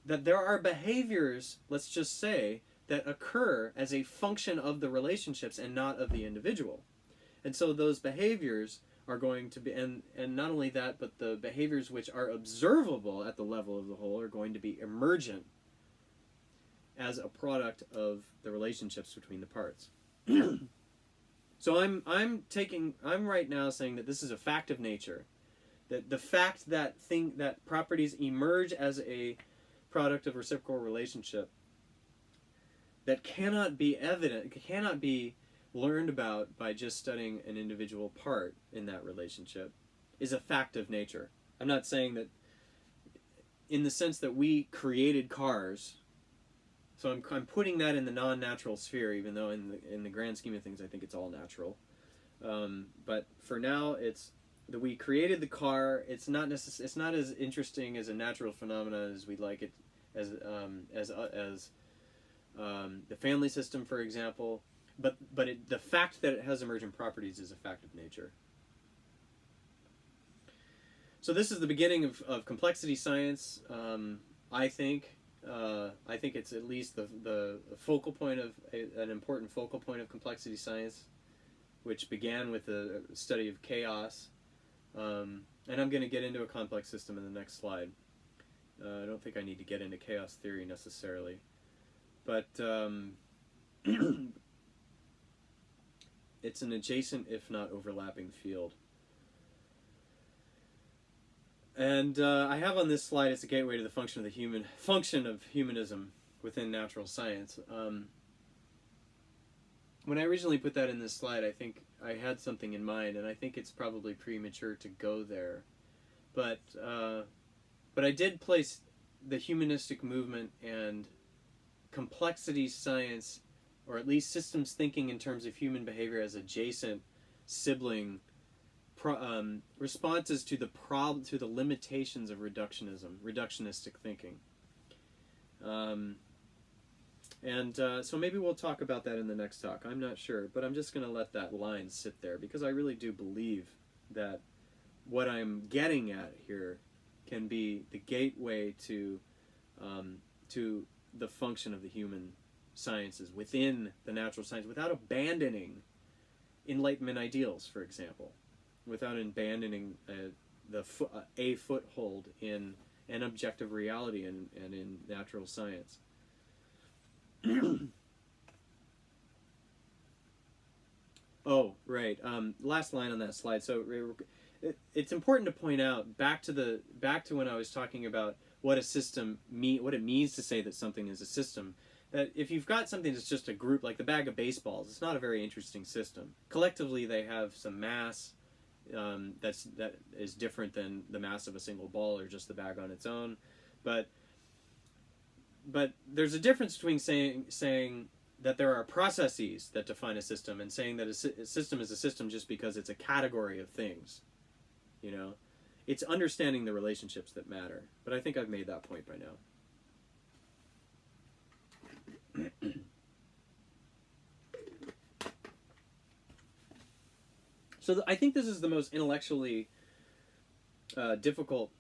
Speaker 1: there are behaviors, let's just say, that occur as a function of the relationships and not of the individual. And so those behaviors are going to be, and not only that, but the behaviors which are observable at the level of the whole are going to be emergent. as a product of the relationships between the parts. So I'm right now saying that this is a fact of nature, that the fact that properties emerge as a product of reciprocal relationship that cannot be learned about by just studying an individual part in that relationship is a fact of nature. I'm not saying that in the sense that we created cars. So I'm putting that in the non-natural sphere, even though in the grand scheme of things, I think it's all natural. But for now, it's that we created the car. It's not as interesting as a natural phenomenon as we'd like it, as the family system, for example. But the fact that it has emergent properties is a fact of nature. So this is the beginning of complexity science. I think it's at least the focal point of an important focal point of complexity science, which began with the study of chaos. And I'm going to get into a complex system in the next slide. I don't think I need to get into chaos theory necessarily, but it's an adjacent, if not overlapping, field. And I have on this slide, it's a gateway to the function of humanism within natural science. When I originally put that in this slide, I think I had something in mind, and I think it's probably premature to go there. But I did place the humanistic movement and complexity science, or at least systems thinking in terms of human behavior, as adjacent sibling responses to the limitations of reductionistic thinking. So maybe we'll talk about that in the next talk. I'm not sure, but I'm just going to let that line sit there, because I really do believe that what I'm getting at here can be the gateway to the function of the human sciences within the natural science, without abandoning Enlightenment ideals, for example, without abandoning a foothold in an objective reality and in natural science. Oh, right. Last line on that slide. So it's important to point out back to when I was talking about what it means to say that something is a system. That if you've got something that's just a group, like the bag of baseballs, it's not a very interesting system. Collectively, they have some mass that is different than the mass of a single ball or just the bag on its own. But there's a difference between saying that there are processes that define a system and saying that a system is a system just because it's a category of things. You know, it's understanding the relationships that matter. But I think I've made that point by now. So I think this is the most intellectually difficult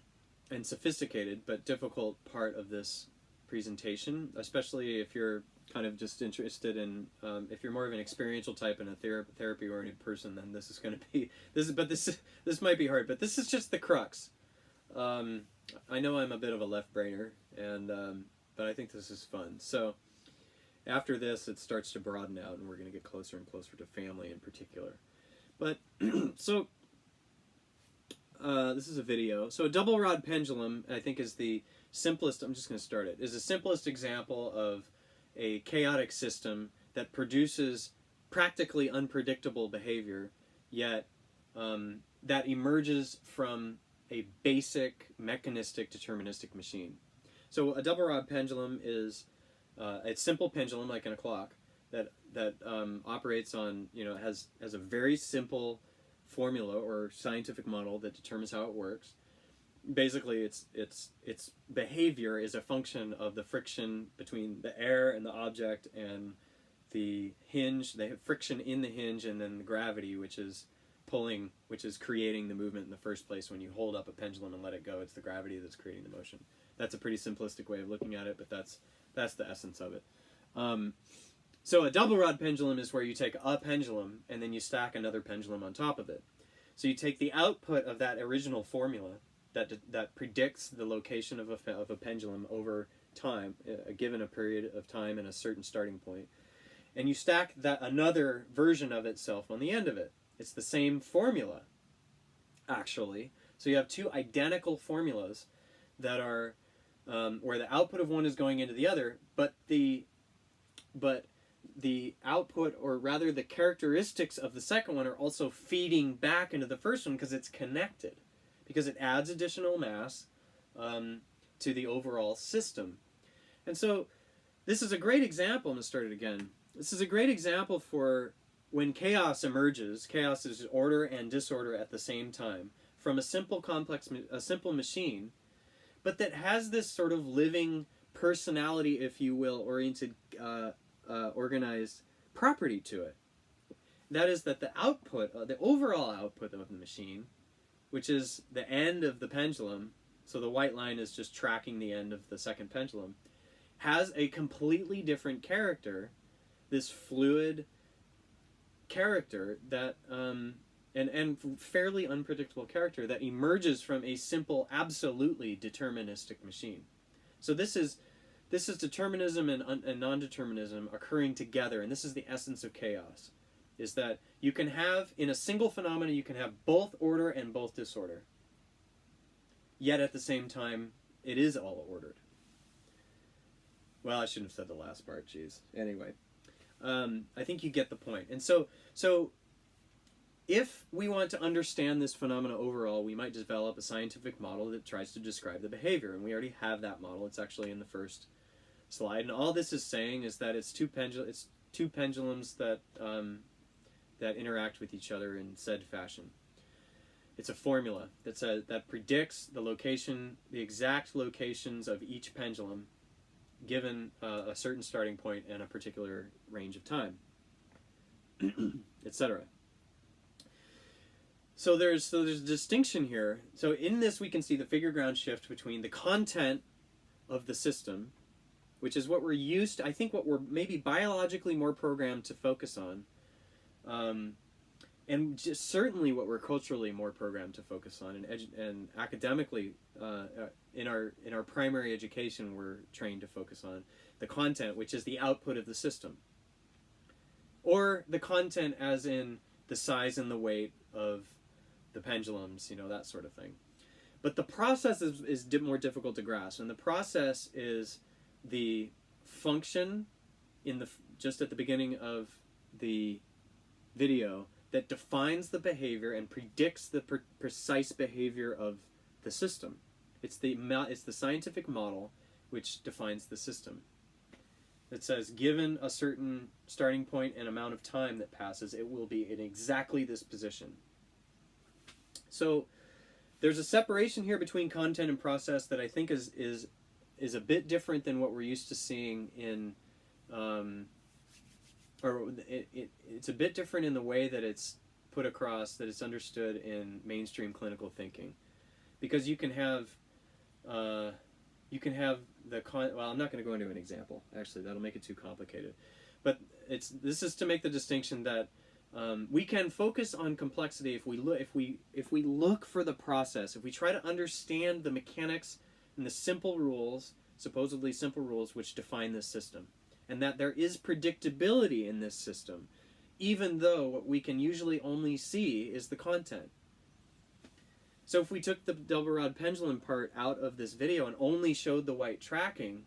Speaker 1: and sophisticated, but difficult part of this presentation, especially if you're kind of just interested in, if you're more of an experiential type and a therapy-oriented person, then this is going to be, this might be hard, but this is just the crux. I know I'm a bit of a left-brainer, but I think this is fun. So after this, it starts to broaden out, and we're going to get closer and closer to family in particular. But, so, this is a video. So a double rod pendulum, I think, is the simplest, I'm just going to start it, is the simplest example of a chaotic system that produces practically unpredictable behavior, yet that emerges from a basic mechanistic deterministic machine. So a double rod pendulum is a simple pendulum, like in a clock, that operates on, has a very simple formula or scientific model that determines how it works. Basically, its behavior is a function of the friction between the air and the object and the hinge. They have friction in the hinge, and then the gravity, which is creating the movement in the first place. When you hold up a pendulum and let it go, it's the gravity that's creating the motion. That's a pretty simplistic way of looking at it, but that's the essence of it. So a double rod pendulum is where you take a pendulum and then you stack another pendulum on top of it. So you take the output of that original formula that predicts the location of a pendulum over time, given a period of time and a certain starting point, and you stack that another version of itself on the end of it. It's the same formula, actually. So you have two identical formulas that are where the output of one is going into the other, but the output, or rather the characteristics of the second one, are also feeding back into the first one because it's connected, because it adds additional mass to the overall system. And so this is a great example. I'm going to start it again. This is a great example for when chaos emerges. Chaos is order and disorder at the same time from a simple machine, but that has this sort of living personality, if you will, oriented, organized property to it. That is that the output, the overall output of the machine, which is the end of the pendulum, so the white line is just tracking the end of the second pendulum, has a completely different character, this fluid character that and fairly unpredictable character that emerges from a simple, absolutely deterministic machine. So this is determinism and non-determinism occurring together, and this is the essence of chaos, is that you can have, in a single phenomenon, you can have both order and both disorder, yet at the same time, it is all ordered. Well, I shouldn't have said the last part, geez. Anyway, I think you get the point. And so if we want to understand this phenomena overall, we might develop a scientific model that tries to describe the behavior, and we already have that model. It's actually in the first slide, and all this is saying is that it's two pendulums that that interact with each other in said fashion. It's a formula that predicts the exact locations of each pendulum, given a certain starting point and a particular range of time, etc. So there's a distinction here. So in this we can see the figure ground shift between the content of the system, which is what we're used to, I think what we're maybe biologically more programmed to focus on, and just certainly what we're culturally more programmed to focus on, and academically in our primary education we're trained to focus on the content, which is the output of the system, or the content as in the size and the weight of the pendulums, that sort of thing. But the process is more difficult to grasp, and the process is the function just at the beginning of the video that defines the behavior and predicts the precise behavior of the system. It's the scientific model which defines the system. It says, given a certain starting point and amount of time that passes, it will be in exactly this position. So there's a separation here between content and process that I think is a bit different than what we're used to seeing in, it's a bit different in the way that it's put across, that it's understood in mainstream clinical thinking, because you can have well, I'm not going to go into an example. Actually, that'll make it too complicated. But this is to make the distinction that we can focus on complexity if we look for the process, if we try to understand the mechanics and the simple rules, supposedly simple rules, which define this system, and that there is predictability in this system, even though what we can usually only see is the content. So if we took the double rod pendulum part out of this video and only showed the white tracking,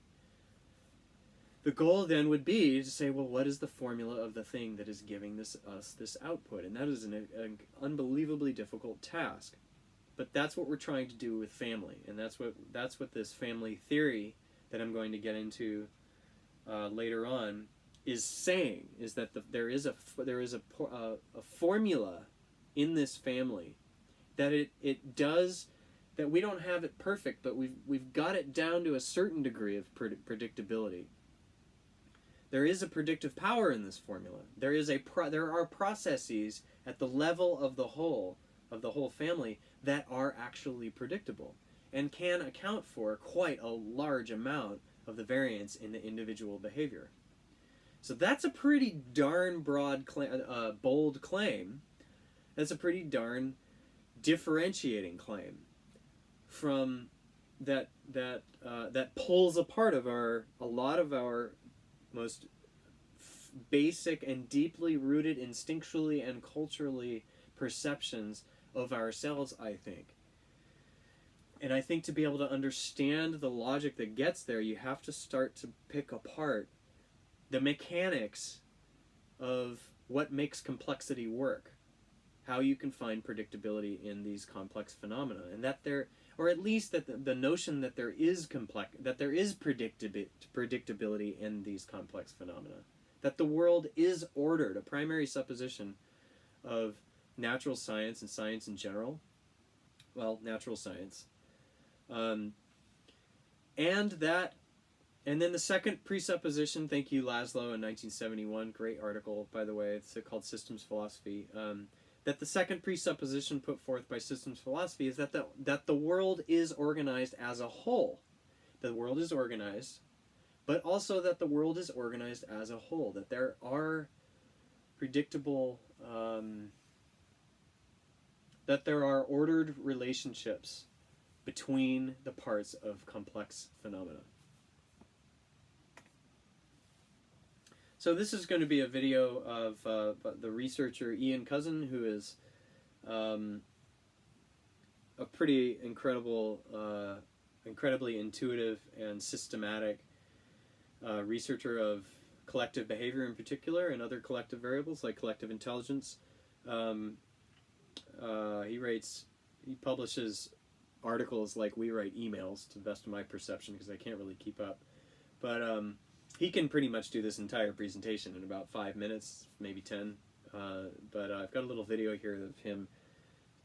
Speaker 1: the goal then would be to say, well, what is the formula of the thing that is giving us this output? And that is an unbelievably difficult task. But that's what we're trying to do with family, and that's what this family theory that I'm going to get into later on is saying, is that there is a formula in this family that it does, that we don't have it perfect, but we've got it down to a certain degree of predictability. There is a predictive power in this formula. There are processes at the level of the whole family that are actually predictable and can account for quite a large amount of the variance in the individual behavior. So that's a pretty darn broad, bold claim. That's a pretty darn differentiating claim from that pulls apart of a lot of our most basic and deeply rooted instinctually and culturally perceptions of ourselves, I think. And I think to be able to understand the logic that gets there, you have to start to pick apart the mechanics of what makes complexity work, how you can find predictability in these complex phenomena, and that there, or at least that the notion that there is predictability in these complex phenomena, that the world is ordered, a primary supposition of natural science and science in general, well, natural science, and then the second presupposition, thank you Laszlo in 1971, great article by the way, it's called Systems Philosophy, that the second presupposition put forth by systems philosophy is that the world is organized as a whole. The world is organized, but also that the world is organized as a whole, that there are predictable, that there are ordered relationships between the parts of complex phenomena. So this is going to be a video of the researcher Ian Cousin, who is a pretty incredibly intuitive and systematic researcher of collective behavior in particular, and other collective variables like collective intelligence. He publishes articles like we write emails, to the best of my perception, because I can't really keep up. But he can pretty much do this entire presentation in about 5 minutes, maybe 10. But I've got a little video here of him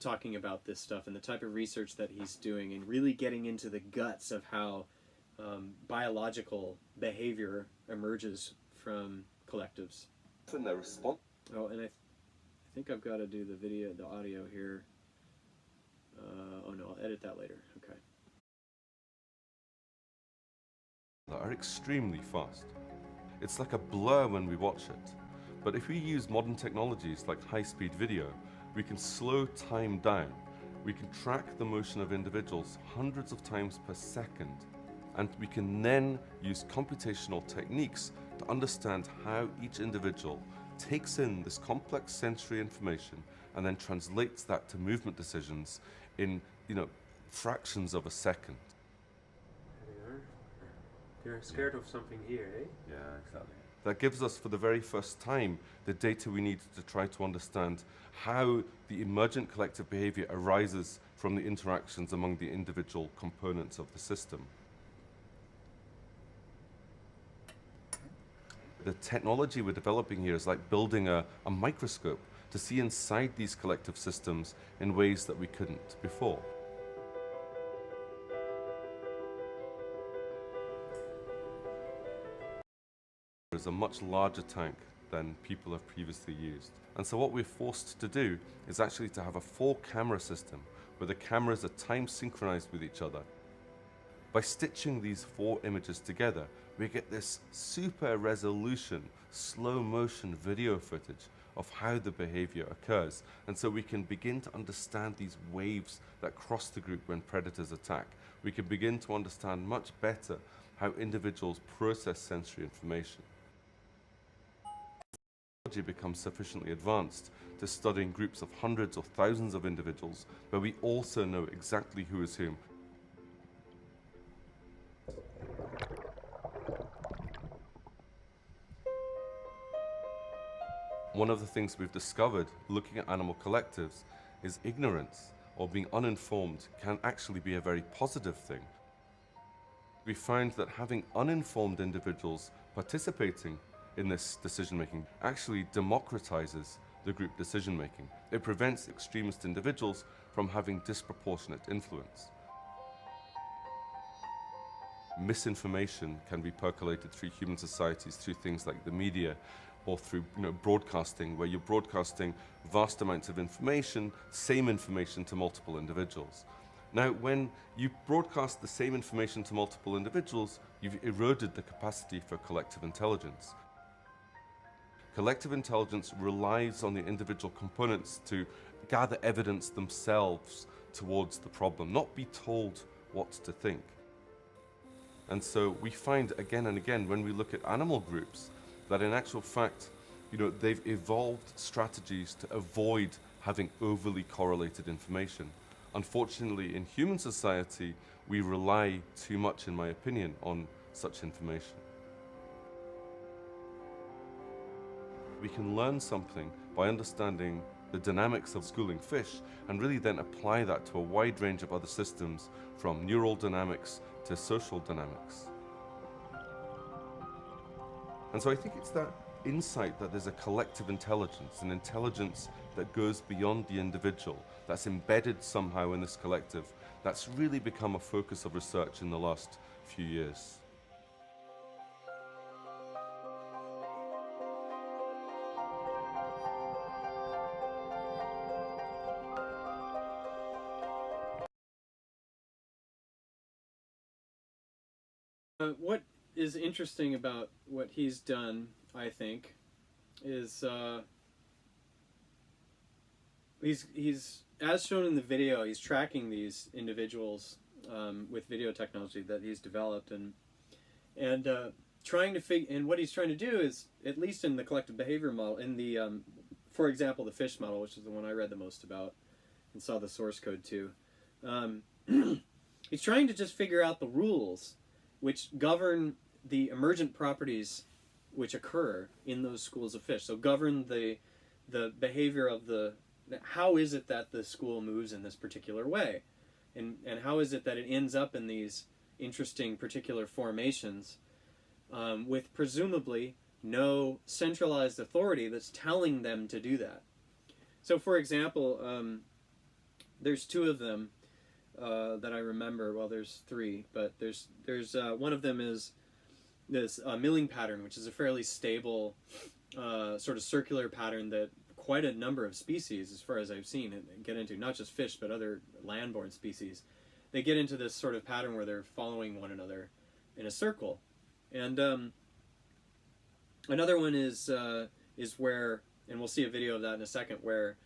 Speaker 1: talking about this stuff and the type of research that he's doing, and really getting into the guts of how biological behavior emerges from collectives.
Speaker 2: And their response.
Speaker 1: Oh, and I think I've got to do the video, the audio here. Oh no, I'll edit that later. Okay.
Speaker 2: Are extremely fast. It's like a blur when we watch it. But if we use modern technologies like high-speed video, we can slow time down. We can track the motion of individuals hundreds of times per second. And we can then use computational techniques to understand how each individual takes in this complex sensory information and then translates that to movement decisions in, fractions of a second.
Speaker 3: There you are. You're scared of something here, eh?
Speaker 2: Yeah, exactly. That gives us, for the very first time, the data we need to try to understand how the emergent collective behavior arises from the interactions among the individual components of the system. The technology we're developing here is like building a microscope to see inside these collective systems in ways that we couldn't before. Is a much larger tank than people have previously used. And so what we're forced to do is actually to have a 4-camera system where the cameras are time synchronized with each other. By stitching these 4 images together, we get this super resolution, slow motion video footage of how the behavior occurs. And so we can begin to understand these waves that cross the group when predators attack. We can begin to understand much better how individuals process sensory information. Technology becomes sufficiently advanced to studying groups of hundreds or thousands of individuals, but we also know exactly who is whom. One of the things we've discovered looking at animal collectives is ignorance, or being uninformed, can actually be a very positive thing. We found that having uninformed individuals participating in this decision-making actually democratizes the group decision-making. It prevents extremist individuals from having disproportionate influence. Misinformation can be percolated through human societies through things like the media, or through broadcasting, where you're broadcasting vast amounts of information, same information to multiple individuals. Now, when you broadcast the same information to multiple individuals, you've eroded the capacity for collective intelligence. Collective intelligence relies on the individual components to gather evidence themselves towards the problem, not be told what to think. And so we find again and again when we look at animal groups that in actual fact, they've evolved strategies to avoid having overly correlated information. Unfortunately, in human society, we rely too much, in my opinion, on such information. We can learn something by understanding the dynamics of schooling fish and really then apply that to a wide range of other systems, from neural dynamics to social dynamics. And so I think it's that insight that there's a collective intelligence, an intelligence that goes beyond the individual, that's embedded somehow in this collective, that's really become a focus of research in the last few years.
Speaker 1: What is interesting about what he's done, I think, is he's as shown in the video, he's tracking these individuals with video technology that he's developed, and trying to figure. And what he's trying to do is, at least in the collective behavior model, in the for example, the fish model, which is the one I read the most about and saw the source code to, he's trying to just figure out the rules which govern the emergent properties which occur in those schools of fish. So govern the behavior of how is it that the school moves in this particular way, and how is it that it ends up in these interesting particular formations with presumably no centralized authority that's telling them to do that. So for example, there's two of them that I remember. Well, there's three, but there's one of them is this milling pattern, which is a fairly stable sort of circular pattern that quite a number of species, as far as I've seen, get into, not just fish but other land-born species. They get into this sort of pattern where they're following one another in a circle. And another one is where, and we'll see a video of that in a second, where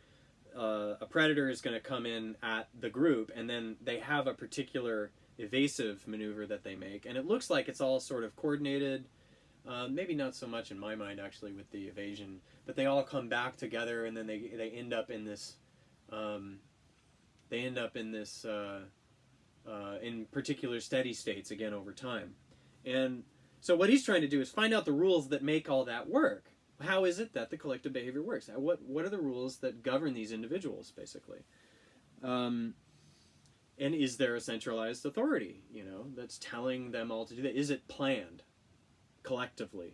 Speaker 1: a predator is going to come in at the group, and then they have a particular evasive maneuver that they make, and it looks like it's all sort of coordinated, maybe not so much in my mind actually with the evasion, but they all come back together, and then they end up in this in particular steady states again over time. And so what he's trying to do is find out the rules that make all that work. How is it that the collective behavior works? What are the rules that govern these individuals, basically? And is there a centralized authority, that's telling them all to do that? Is it planned collectively,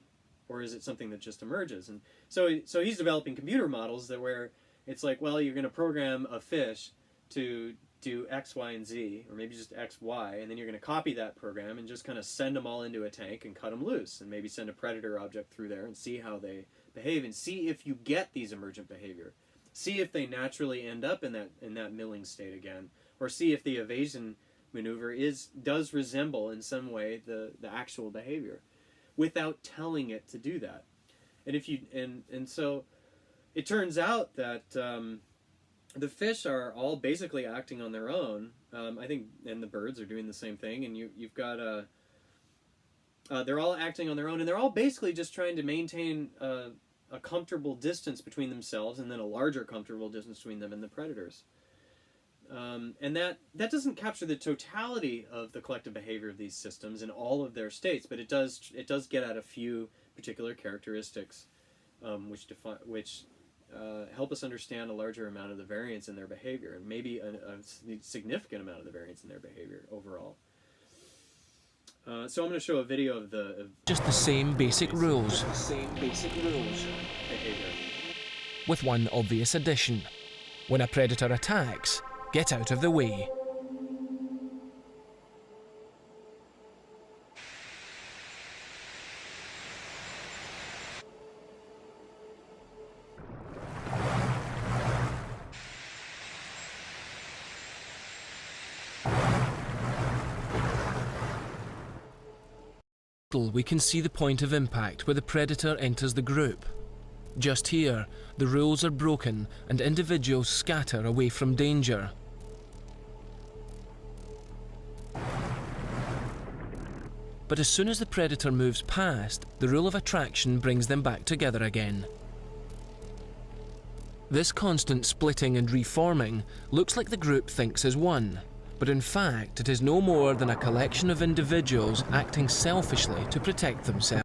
Speaker 1: or is it something that just emerges? And so he's developing computer models where it's like, well, you're going to program a fish to do X, Y, and Z, or maybe just X, Y, and then you're going to copy that program and just kind of send them all into a tank and cut them loose, and maybe send a predator object through there and see how they behave, and see if you get these emergent behavior. See if they naturally end up in that milling state again, or see if the evasion maneuver does resemble in some way the actual behavior, without telling it to do that. And so it turns out that the fish are all basically acting on their own. I think, and the birds are doing the same thing. And you've got they're all acting on their own, and they're all basically just trying to maintain a comfortable distance between themselves, and then a larger comfortable distance between them and the predators. And that doesn't capture the totality of the collective behavior of these systems in all of their states, but it does get at a few particular characteristics, which help us understand a larger amount of the variance in their behavior, and maybe a significant amount of the variance in their behavior overall. So I'm going to show a video of
Speaker 4: just the same basic rules,
Speaker 1: behavior.
Speaker 4: with one obvious addition. When a predator attacks, get out of the way. We can see the point of impact where the predator enters the group. Just here, the rules are broken and individuals scatter away from danger. But as soon as the predator moves past, the rule of attraction brings them back together again. This constant splitting and reforming looks like the group thinks as one, but in fact it is no more than a collection of individuals acting selfishly to protect themselves.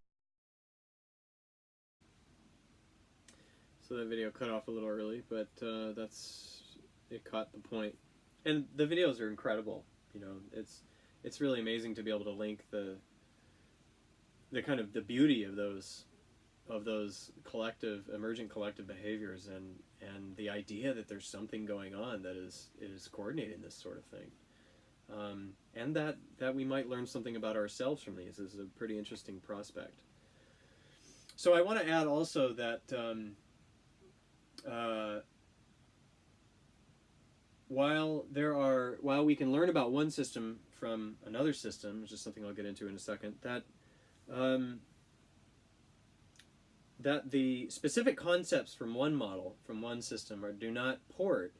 Speaker 1: So that video cut off a little early, but it caught the point. And the videos are incredible. You know, it's really amazing to be able to link the kind of the beauty of those collective, emergent collective behaviors, and the idea that there's something going on that is coordinating this sort of thing, and that we might learn something about ourselves from these is a pretty interesting prospect. So I want to add also that while we can learn about one system from another system, which is something I'll get into in a second, that the specific concepts from one model, from one system, do not port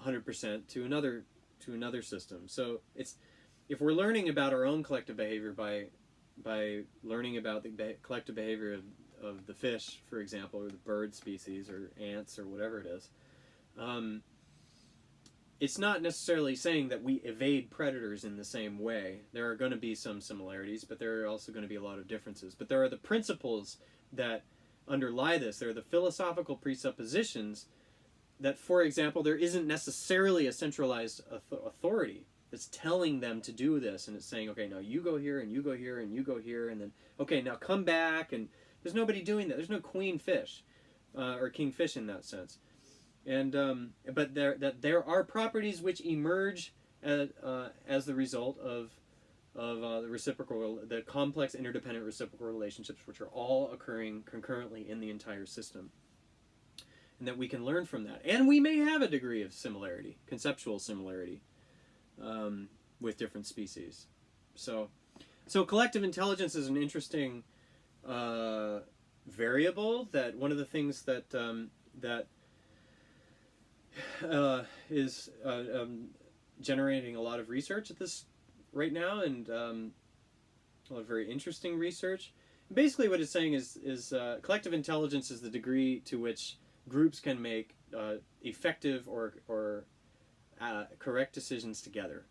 Speaker 1: 100% to another system. So if we're learning about our own collective behavior by learning about the collective behavior of the fish, for example, or the bird species, or ants, or whatever it is, it's not necessarily saying that we evade predators in the same way. There are going to be some similarities, but there are also going to be a lot of differences. But there are the principles that underlie this. There are the philosophical presuppositions that, for example, there isn't necessarily a centralized authority that's telling them to do this, and it's saying, okay, now you go here, and you go here, and you go here, and then, okay, now come back, and there's nobody doing that. There's no queen fish, or kingfish in that sense. And but there are properties which emerge as the result of the complex interdependent reciprocal relationships, which are all occurring concurrently in the entire system, and that we can learn from that. And we may have a degree of similarity, conceptual similarity, with different species. So collective intelligence is an interesting variable. That one of the things that is generating a lot of research at this right now, and a lot of very interesting research. Basically what it's saying is collective intelligence is the degree to which groups can make effective or correct decisions together.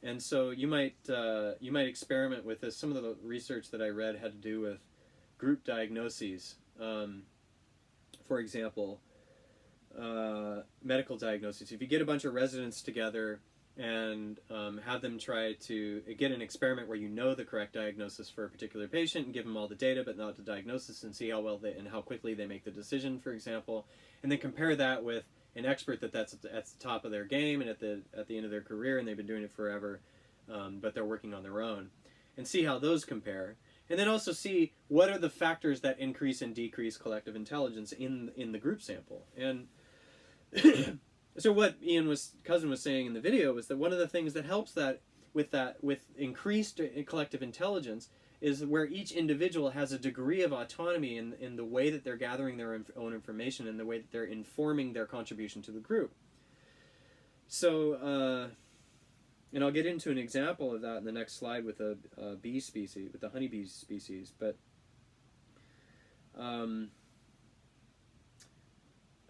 Speaker 1: And so you might experiment with this. Some of the research that I read had to do with group diagnoses. For example, medical diagnoses. If you get a bunch of residents together and have them try to get an experiment where you know the correct diagnosis for a particular patient, and give them all the data but not the diagnosis, and see how well and how quickly they make the decision, for example, and then compare that with an expert that's at the top of their game and at the end of their career, and they've been doing it forever, but they're working on their own, and see how those compare. And then also see what are the factors that increase and decrease collective intelligence in the group sample. And so what Cousin was saying in the video was that one of the things that helps with increased collective intelligence is where each individual has a degree of autonomy in the way that they're gathering their own information and the way that they're informing their contribution to the group. So, and I'll get into an example of that in the next slide with a bee species, with the honeybee species. But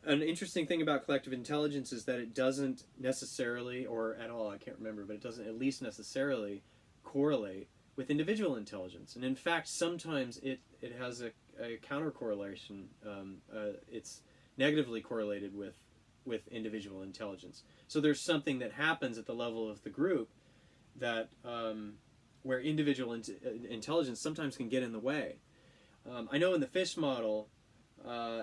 Speaker 1: an interesting thing about collective intelligence is that it doesn't necessarily, or at all, I can't remember, but it doesn't at least necessarily correlate with individual intelligence. And in fact, sometimes it has a counter correlation. It's negatively correlated with individual intelligence. So there's something that happens at the level of the group that where individual intelligence sometimes can get in the way. I know in the fish model,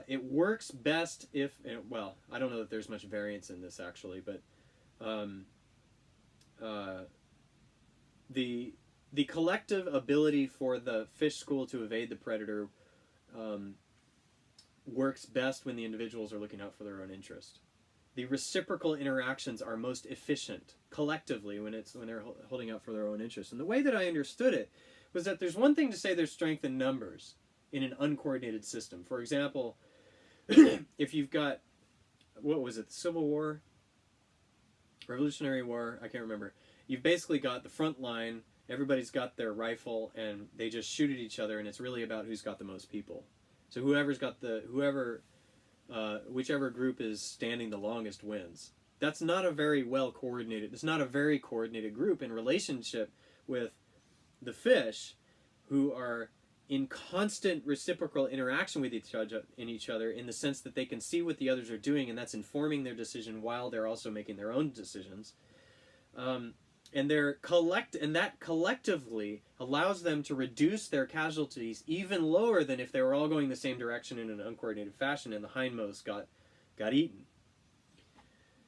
Speaker 1: it works best if, well, I don't know that there's much variance in this actually, but the collective ability for the fish school to evade the predator works best when the individuals are looking out for their own interest. The reciprocal interactions are most efficient collectively when they're holding out for their own interest. And the way that I understood it was that there's one thing to say there's strength in numbers in an uncoordinated system. For example, if you've got, what was it, the Civil War? Revolutionary War? I can't remember. You've basically got the front line, everybody's got their rifle and they just shoot at each other, and it's really about who's got the most people. So whichever group is standing the longest wins. That's not a very well coordinated. It's not a very coordinated group in relationship with the fish, who are in constant reciprocal interaction with each other in the sense that they can see what the others are doing, and that's informing their decision while they're also making their own decisions. And that collectively allows them to reduce their casualties even lower than if they were all going the same direction in an uncoordinated fashion and the hindmost got eaten.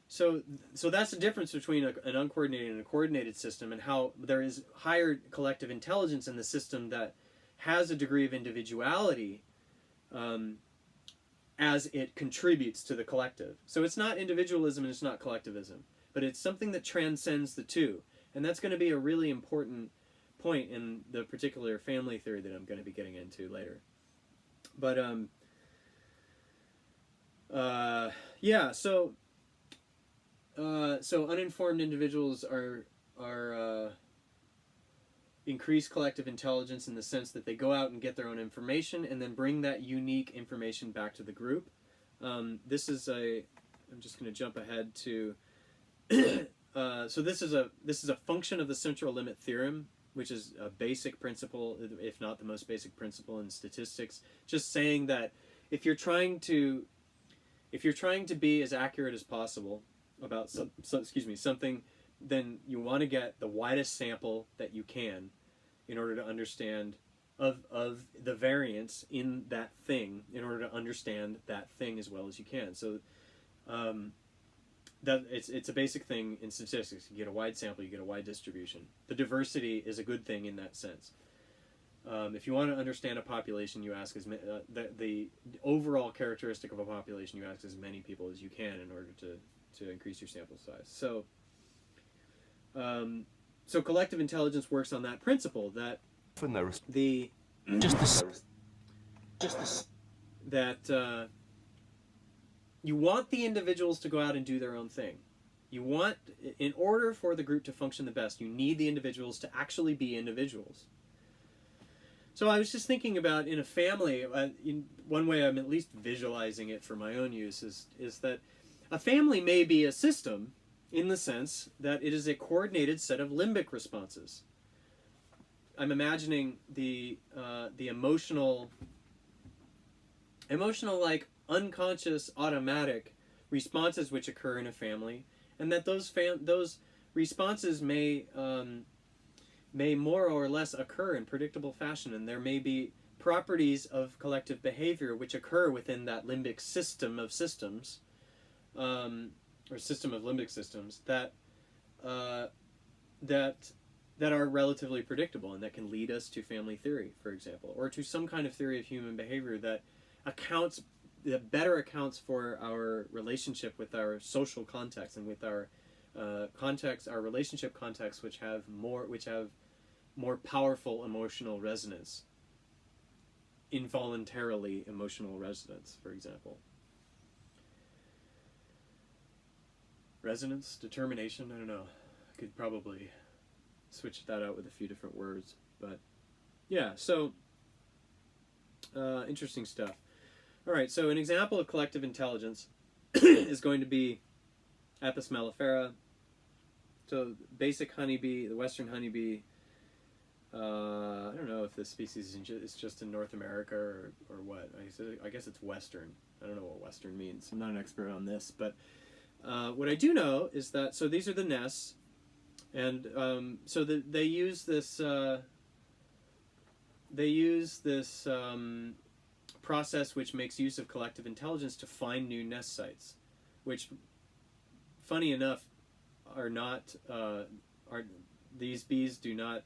Speaker 1: So that's the difference between an uncoordinated and a coordinated system, and how there is higher collective intelligence in the system that has a degree of individuality as it contributes to the collective. So it's not individualism and it's not collectivism, but it's something that transcends the two. And that's going to be a really important point in the particular family theory that I'm going to be getting into later. But yeah, so uninformed individuals are increase collective intelligence in the sense that they go out and get their own information and then bring that unique information back to the group. I'm just going to jump ahead to so this is a function of the central limit theorem, which is a basic principle, if not the most basic principle in statistics. Just saying that if you're trying to be as accurate as possible about something, then you want to get the widest sample that you can in order to understand of the variance in that thing, in order to understand that thing as well as you can. So that it's a basic thing in statistics. You get a wide sample, you get a wide distribution. The diversity is a good thing in that sense. If you want to understand a population, you ask the overall characteristic of a population, you ask as many people as you can in order to increase your sample size. So collective intelligence works on that principle that you want the individuals to go out and do their own thing. In order for the group to function the best, you need the individuals to actually be individuals. So I was just thinking about in a family, in one way I'm at least visualizing it for my own use is that a family may be a system in the sense that it is a coordinated set of limbic responses. I'm imagining the emotional like unconscious automatic responses which occur in a family, and that those responses may more or less occur in predictable fashion, and there may be properties of collective behavior which occur within that limbic system of systems, or system of limbic systems that are relatively predictable and that can lead us to family theory, for example, or to some kind of theory of human behavior that better accounts for our relationship with our social context and with our our relationship contexts, which have more powerful emotional resonance, involuntarily emotional resonance, for example. Resonance, determination, I don't know. I could probably switch that out with a few different words, but yeah, so interesting stuff. All right, so an example of collective intelligence is going to be Apis mellifera. So basic honeybee, the western honeybee, I don't know if this species is just in North America or what. I guess it's western. I don't know what western means. I'm not an expert on this, but what I do know is that, so these are the nests, and so they use this process which makes use of collective intelligence to find new nest sites, which, funny enough, these bees did not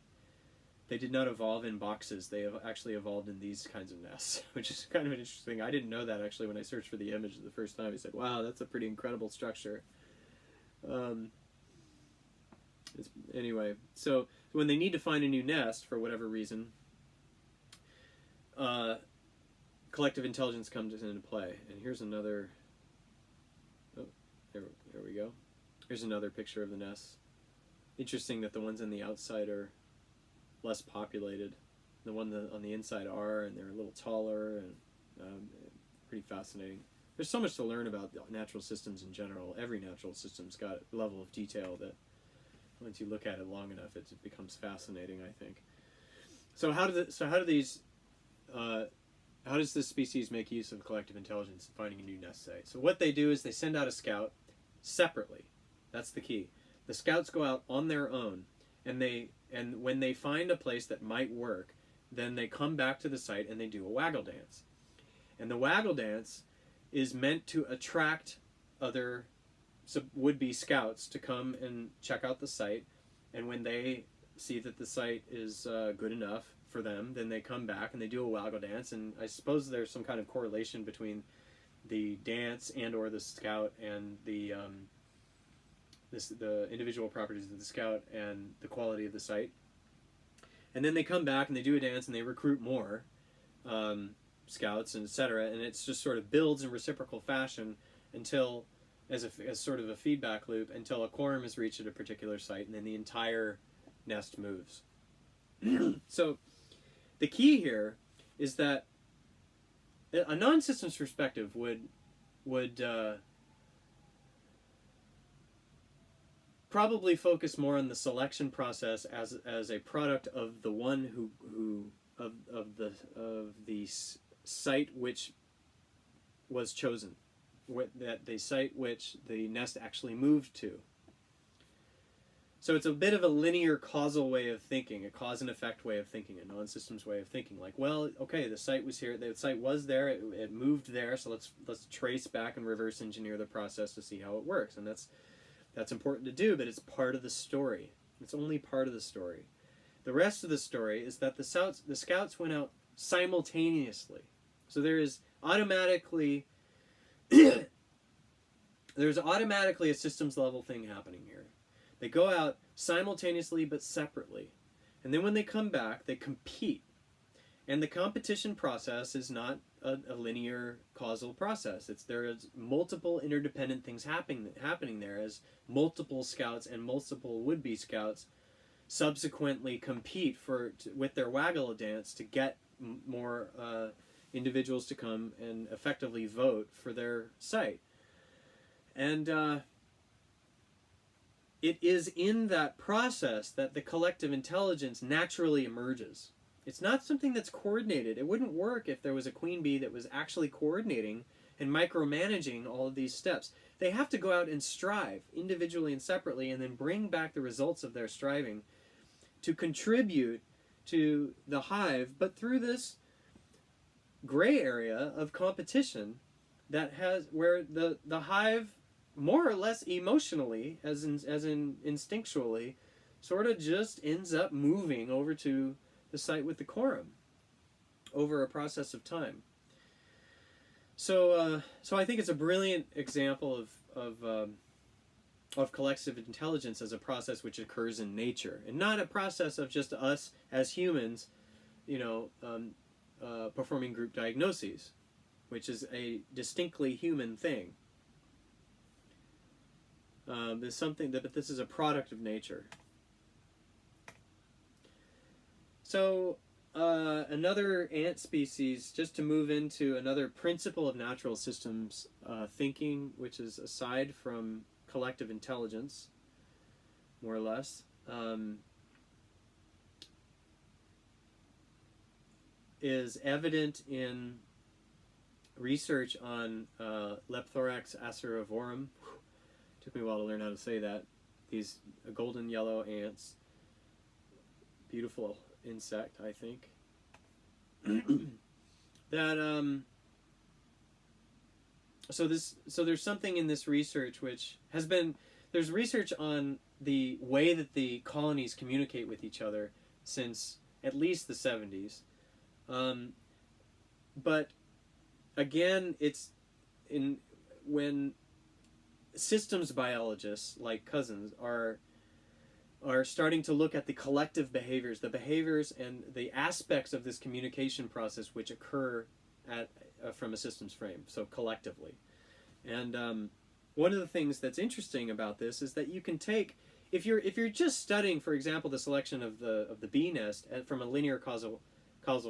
Speaker 1: evolve in boxes. They have actually evolved in these kinds of nests, which is kind of an interesting. I didn't know that actually when I searched for the image the first time. I said, "Wow, that's a pretty incredible structure." Anyway, so when they need to find a new nest for whatever reason, collective intelligence comes into play. And here's another. Oh, there we go. Here's another picture of the nests. Interesting that the ones on the outside are less populated. The one on the inside are, and they're a little taller, and pretty fascinating. There's so much to learn about natural systems in general. Every natural system's got a level of detail that once you look at it long enough, it becomes fascinating, I think. So how does this species make use of collective intelligence in finding a new nest site? So what they do is they send out a scout separately. That's the key. The scouts go out on their own, and when they find a place that might work, then they come back to the site and they do a waggle dance. And the waggle dance is meant to attract other would-be scouts to come and check out the site, and when they see that the site is good enough for them, then they come back and they do a waggle dance. And I suppose there's some kind of correlation between the dance and or the scout and the individual properties of the scout and the quality of the site. And then they come back and they do a dance and they recruit more scouts and etc. And it's just sort of builds in reciprocal fashion until, as sort of a feedback loop, until a quorum is reached at a particular site, and then the entire nest moves. So the key here is that a non-systems perspective would probably focus more on the selection process as a product of the one of the site which was chosen, that the site which the nest actually moved to. So it's a bit of a linear causal way of thinking, a cause and effect way of thinking, a non-systems way of thinking. Like, well, okay, the site was here, the site was there, it moved there, so let's trace back and reverse engineer the process to see how it works. And that's important to do, but it's part of the story. It's only part of the story. The rest of the story is that the scouts went out simultaneously. So there's automatically a systems level thing happening here. They go out simultaneously but separately. And then when they come back, they compete. And the competition process is not a linear causal process. There is multiple interdependent things happening there as multiple scouts and multiple would-be scouts subsequently compete with their waggle dance to get more individuals to come and effectively vote for their site. And it is in that process that the collective intelligence naturally emerges. It's not something that's coordinated. It wouldn't work if there was a queen bee that was actually coordinating and micromanaging all of these steps. They have to go out and strive individually and separately, and then bring back the results of their striving to contribute to the hive, but through this gray area of competition where the hive more or less emotionally, as in instinctually, sort of just ends up moving over to the site with the quorum over a process of time. So I think it's a brilliant example of collective intelligence as a process which occurs in nature, and not a process of just us as humans, performing group diagnoses, which is a distinctly human thing. There's something but this is a product of nature. So another ant species, just to move into another principle of natural systems thinking, which is aside from collective intelligence, more or less, is evident in research on Lepthorax aceravorum. Took me a while to learn how to say that. These golden yellow ants, beautiful insect, I think. So there's something in this research which has been, there's research on the way that the colonies communicate with each other since at least the 70s. But again, it's when systems biologists like Cousins are starting to look at the collective behaviors, and the aspects of this communication process which occur from a systems frame, so collectively. And one of the things that's interesting about this is that you can take, if you're just studying, for example, the selection of the bee nest from a linear causal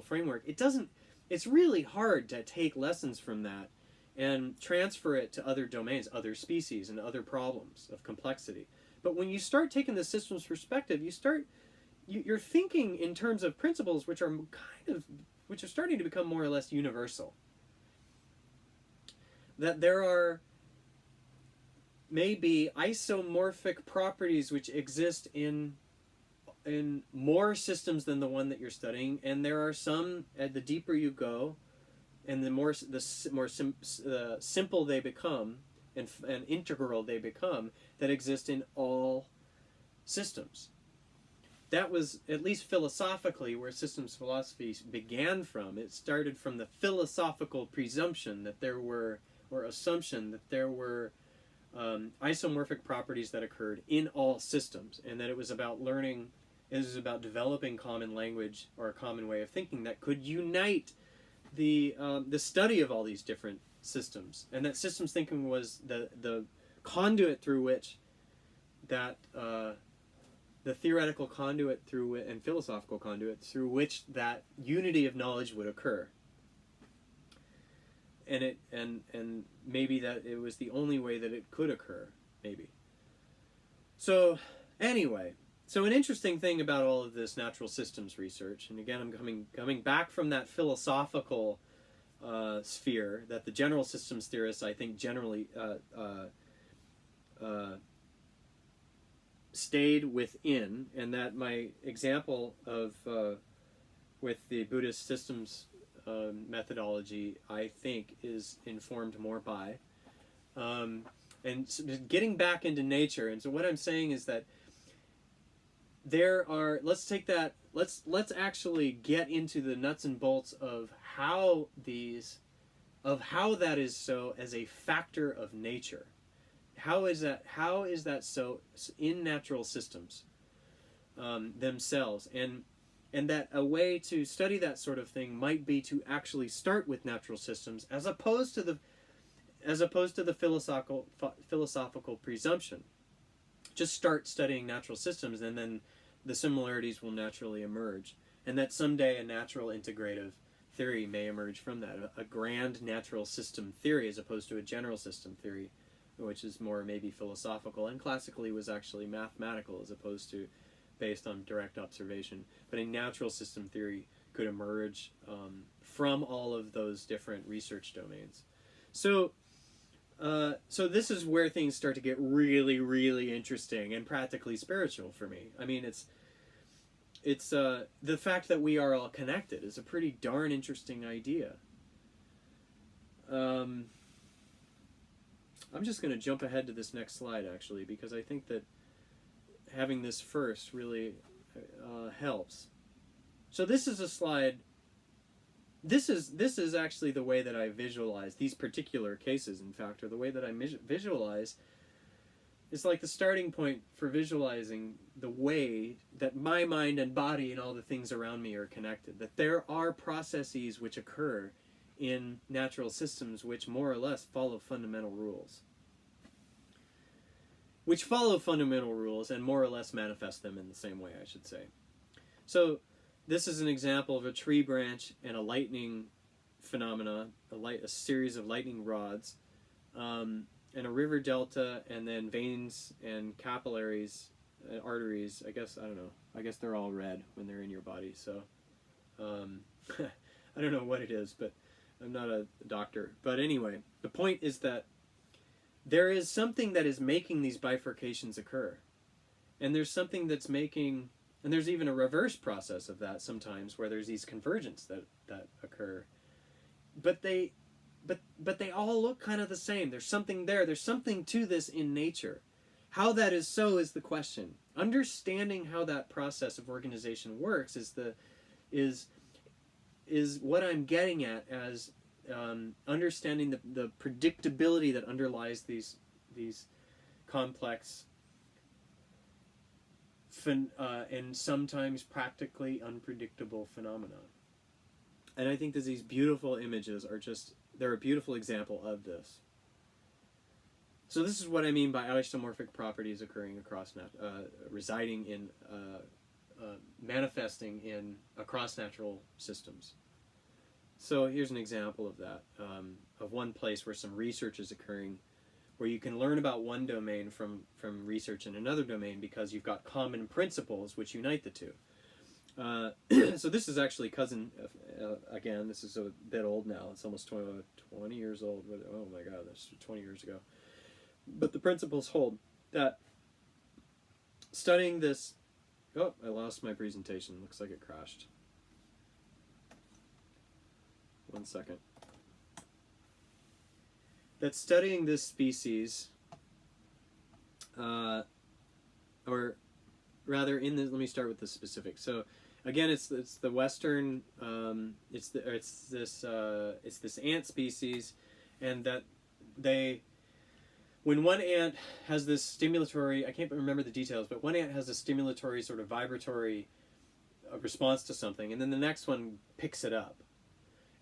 Speaker 1: framework, it's really hard to take lessons from that and transfer it to other domains, other species, and other problems of complexity. But when you start taking the systems perspective, you're thinking in terms of principles which are starting to become more or less universal. That there are maybe isomorphic properties which exist in more systems than the one that you're studying, and there are some, the deeper you go, and the simple they become, and integral they become, that exist in all systems. That was, at least philosophically, where systems philosophy began from. It started from the philosophical presumption that there were, or assumption that there were, isomorphic properties that occurred in all systems, and that it was about learning, it was about developing common language or a common way of thinking that could unite the study of all these different systems, and that systems thinking was the conduit through which that the theoretical conduit through and philosophical conduit through which that unity of knowledge would occur. And maybe that it was the only way that it could occur, maybe. So anyway, so an interesting thing about all of this natural systems research, and again I'm coming back from that philosophical sphere that the general systems theorists, I think, generally stayed within, and that my example of with the Buddhist systems methodology, I think, is informed more by. And so getting back into nature, and so what I'm saying is that there are, let's actually get into the nuts and bolts of how that is so as a factor of nature. How is that so in natural systems themselves, and that a way to study that sort of thing might be to actually start with natural systems as opposed to the philosophical presumption. Just start studying natural systems, and then the similarities will naturally emerge, and that someday a natural integrative theory may emerge from that, a grand natural system theory as opposed to a general system theory, which is more maybe philosophical and classically was actually mathematical as opposed to based on direct observation. But a natural system theory could emerge from all of those different research domains. So this is where things start to get really, really interesting and practically spiritual for me. I mean, it's the fact that we are all connected is a pretty darn interesting idea. I'm just going to jump ahead to this next slide, actually, because I think that having this first really helps. So this is a slide. This is actually the way that I visualize these particular cases, in fact, or the way that I visualize is like the starting point for visualizing the way that my mind and body and all the things around me are connected. That there are processes which occur in natural systems which more or less follow fundamental rules. Which follow fundamental rules and more or less manifest them in the same way, I should say. So this is an example of a tree branch and a lightning phenomena, a series of lightning rods, and a river delta, and then veins and capillaries, arteries. I guess, I don't know. I guess they're all red when they're in your body. So I don't know what it is, but I'm not a doctor. But anyway, the point is that there is something that is making these bifurcations occur. And there's something that's making, and there's even a reverse process of that sometimes, where there's these convergence that occur. But they all look kind of the same. There's something there. There's something to this in nature. How that is so is the question. Understanding how that process of organization works is what I'm getting at as understanding the predictability that underlies these complex and sometimes practically unpredictable phenomena. And I think that these beautiful images are they're a beautiful example of this. So this is what I mean by isomorphic properties occurring across, residing in, manifesting in across natural systems. So here's an example of that, of one place where some research is occurring, where you can learn about one domain from research in another domain because you've got common principles which unite the two. So this is actually again, this is a bit old now. It's almost 20 years old. Oh my God, that's 20 years ago. But the principles hold that studying this... Oh, I lost my presentation. Looks like it crashed. One second. That studying this species, or rather, let me start with the specific. So, again, it's the Western. It's this ant species, and that when one ant has this stimulatory, I can't remember the details, but one ant has a stimulatory sort of vibratory response to something, and then the next one picks it up.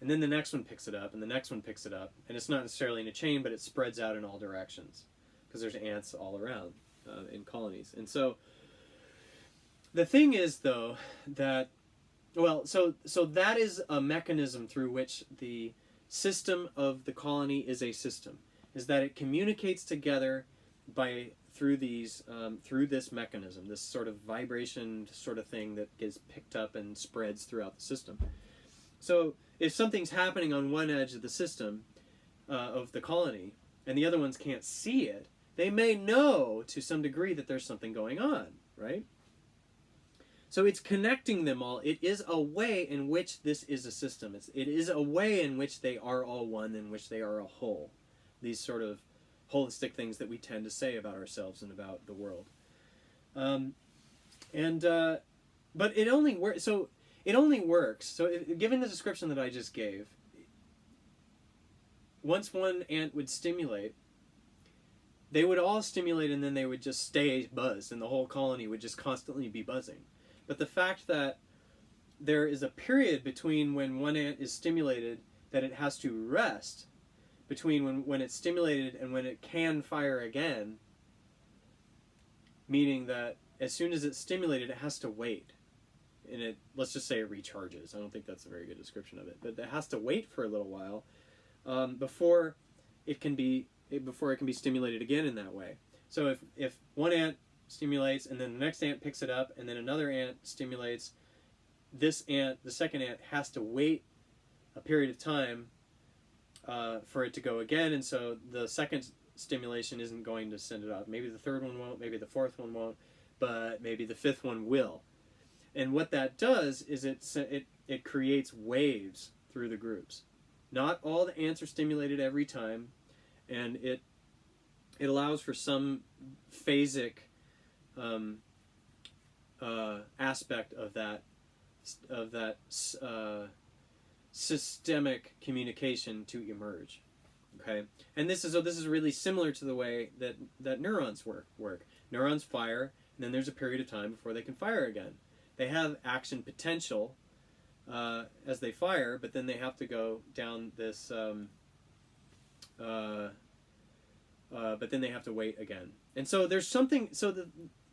Speaker 1: And then the next one picks it up, and the next one picks it up. And it's not necessarily in a chain, but it spreads out in all directions because there's ants all around in colonies. And so the thing is, though, that, well, so that is a mechanism through which the system of the colony is a system, is that it communicates together through this mechanism, this sort of vibration sort of thing that gets picked up and spreads throughout the system. So if something's happening on one edge of the system, of the colony, and the other ones can't see it, they may know to some degree that there's something going on, right? So it's connecting them all. It is a way in which this is a system. It is a way in which they are all one, in which they are a whole. These sort of holistic things that we tend to say about ourselves and about the world. But it only works. So it only works. So given the description that I just gave, once one ant would stimulate, they would all stimulate and then they would just stay buzzed and the whole colony would just constantly be buzzing. But the fact that there is a period between when one ant is stimulated that it has to rest, between when it's stimulated and when it can fire again, meaning that as soon as it's stimulated it has to wait. And let's just say it recharges. I don't think that's a very good description of it, but it has to wait for a little while before it can be stimulated again in that way. So if one ant stimulates and then the next ant picks it up and then another ant stimulates, the second ant has to wait a period of time for it to go again, and so the second stimulation isn't going to send it off. Maybe the third one won't, maybe the fourth one won't, but maybe the fifth one will. And what that does is it creates waves through the groups. Not all the ants are stimulated every time, and it allows for some phasic aspect of that systemic communication to emerge. Okay, and this is really similar to the way that neurons work. Neurons fire, and then there's a period of time before they can fire again. They have action potential as they fire, but then they have to go down this. But then they have to wait again. And so there's something. So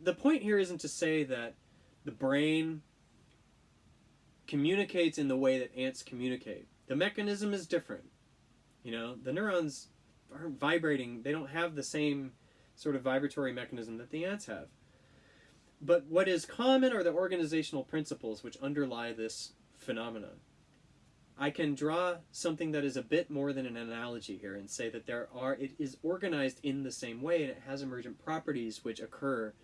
Speaker 1: the point here isn't to say that the brain communicates in the way that ants communicate. The mechanism is different. You know, the neurons aren't vibrating. They don't have the same sort of vibratory mechanism that the ants have. But what is common are the organizational principles which underlie this phenomenon. I can draw something that is a bit more than an analogy here and say that it is organized in the same way, and it has emergent properties which occur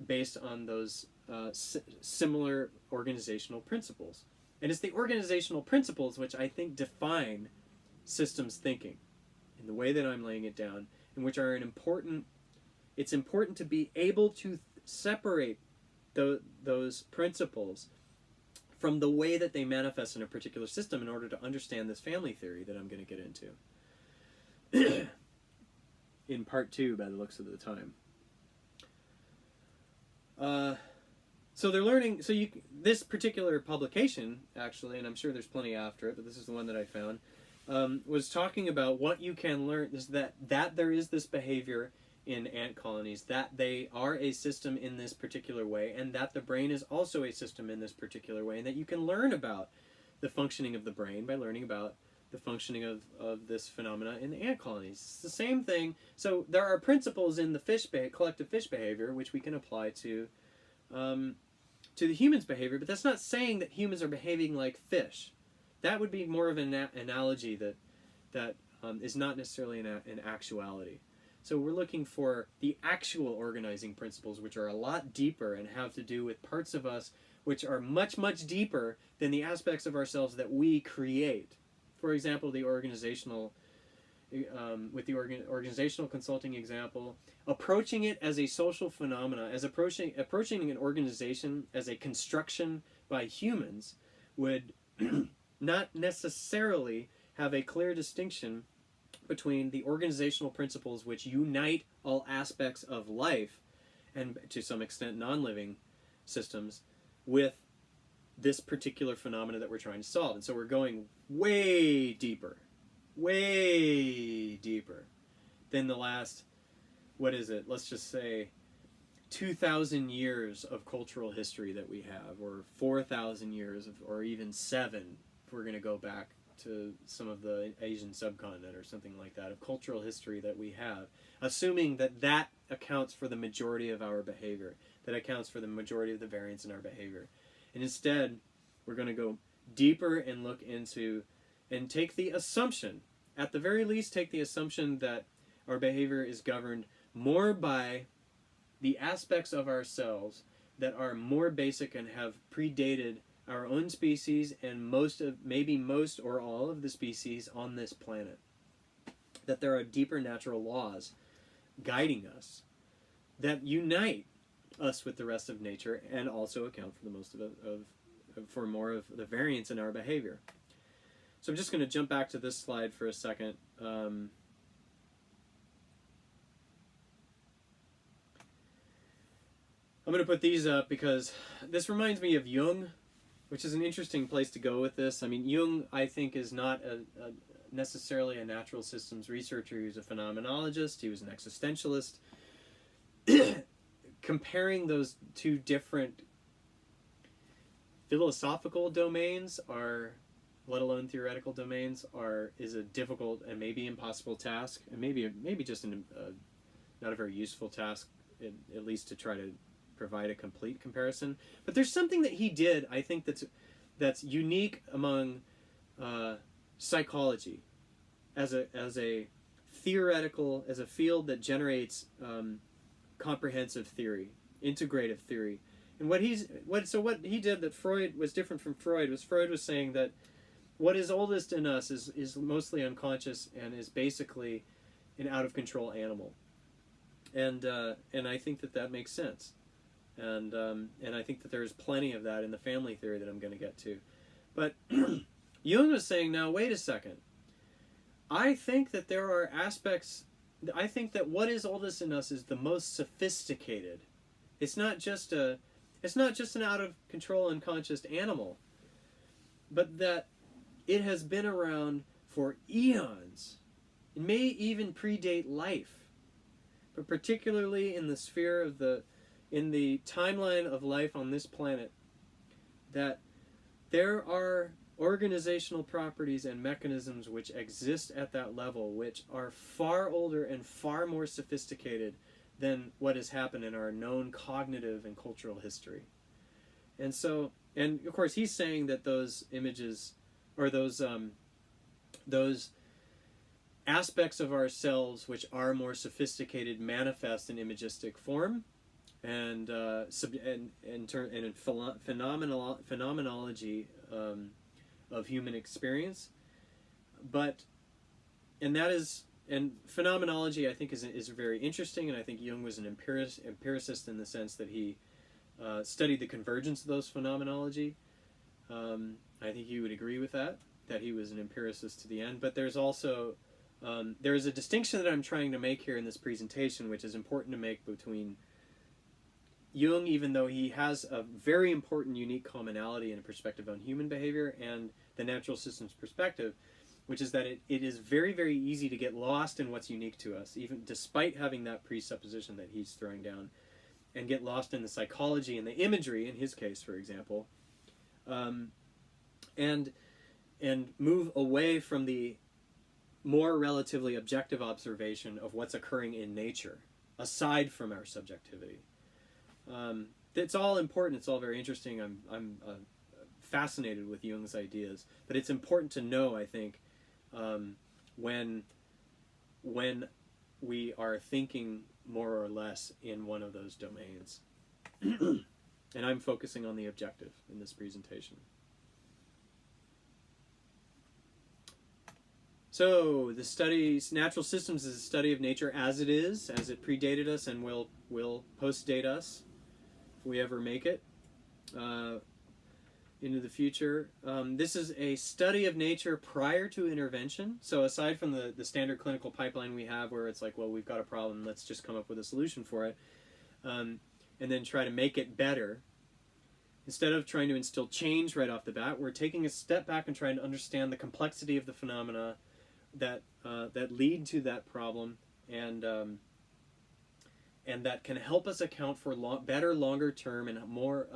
Speaker 1: based on those similar organizational principles. And it's the organizational principles which I think define systems thinking in the way that I'm laying it down, and which are it's important to be able to separate those principles from the way that they manifest in a particular system in order to understand this family theory that I'm going to get into in part 2 by the looks of the time. So they're learning, this particular publication actually, and I'm sure there's plenty after it, but this is the one that I found, was talking about what you can learn is that there is this behavior in ant colonies, that they are a system in this particular way, and that the brain is also a system in this particular way, and that you can learn about the functioning of the brain by learning about the functioning of this phenomena in the ant colonies. It's the same thing. So there are principles in the collective fish behavior which we can apply to the human's behavior, but that's not saying that humans are behaving like fish. That would be more of an analogy that is not necessarily an actuality. So we're looking for the actual organizing principles, which are a lot deeper and have to do with parts of us which are much, much deeper than the aspects of ourselves that we create. For example, the organizational, with the organizational consulting example, approaching it as a social phenomena, as approaching an organization as a construction by humans, would not necessarily have a clear distinction between the organizational principles which unite all aspects of life, and to some extent non-living systems, with this particular phenomena that we're trying to solve. And so we're going way deeper than the last, let's just say 2,000 years of cultural history that we have, or 4,000 years or even 7, if we're going to go back to some of the Asian subcontinent or something like that, of cultural history that we have, assuming that accounts for the majority of our behavior, that accounts for the majority of the variance in our behavior. And instead, we're going to go deeper and look into, and take the assumption, at the very least take the assumption that our behavior is governed more by the aspects of ourselves that are more basic and have predated our own species and maybe most or all of the species on this planet. That there are deeper natural laws guiding us that unite us with the rest of nature and also account for for more of the variance in our behavior. So I'm just going to jump back to this slide for a second. I'm going to put these up because this reminds me of Jung, which is an interesting place to go with this. I mean, Jung, I think, is not necessarily a natural systems researcher. He was a phenomenologist. He was an existentialist. Comparing those two different philosophical domains, let alone theoretical domains, is a difficult and maybe impossible task, and maybe just not a very useful task, at least to try to provide a complete comparison. But there's something that he did, I think, that's unique among psychology as a theoretical, as a field that generates comprehensive theory, integrative theory. And what he did that Freud was different from Freud was saying that what is oldest in us is mostly unconscious and is basically an out of control animal. And I think that makes sense. And I think that there's plenty of that in the family theory that I'm going to get to. But Jung was saying, now wait a second. I think that there are aspects. I think that what is oldest in us is the most sophisticated. It's not just an out of control unconscious animal, but that it has been around for eons. It may even predate life, but particularly in the sphere of in the timeline of life on this planet, that there are organizational properties and mechanisms which exist at that level, which are far older and far more sophisticated than what has happened in our known cognitive and cultural history. And so, and of course he's saying that those images, or those aspects of ourselves which are more sophisticated, manifest in imagistic form, and in phenomenology of human experience. And phenomenology, I think, is very interesting, and I think Jung was an empiricist in the sense that he studied the convergence of those phenomenology. I think you would agree with that he was an empiricist to the end. But there's also there's a distinction that I'm trying to make here in this presentation, which is important to make between Jung, even though he has a very important unique commonality and a perspective on human behavior, and the natural systems perspective, which is that it is very, very easy to get lost in what's unique to us, even despite having that presupposition that he's throwing down, and get lost in the psychology and the imagery, in his case, for example, and move away from the more relatively objective observation of what's occurring in nature, aside from our subjectivity. It's all important. It's all very interesting. I'm fascinated with Jung's ideas, but it's important to know, I think, when we are thinking more or less in one of those domains. And I'm focusing on the objective in this presentation. So the studies, natural systems is a study of nature as it is, as it predated us and will post-date us if we ever make it into the future. This is a study of nature prior to intervention. So aside from the standard clinical pipeline we have where it's like, well, we've got a problem, let's just come up with a solution for it, and then try to make it better. Instead of trying to instill change right off the bat, we're taking a step back and trying to understand the complexity of the phenomena that lead to that problem, and that can help us account for better, longer term, and more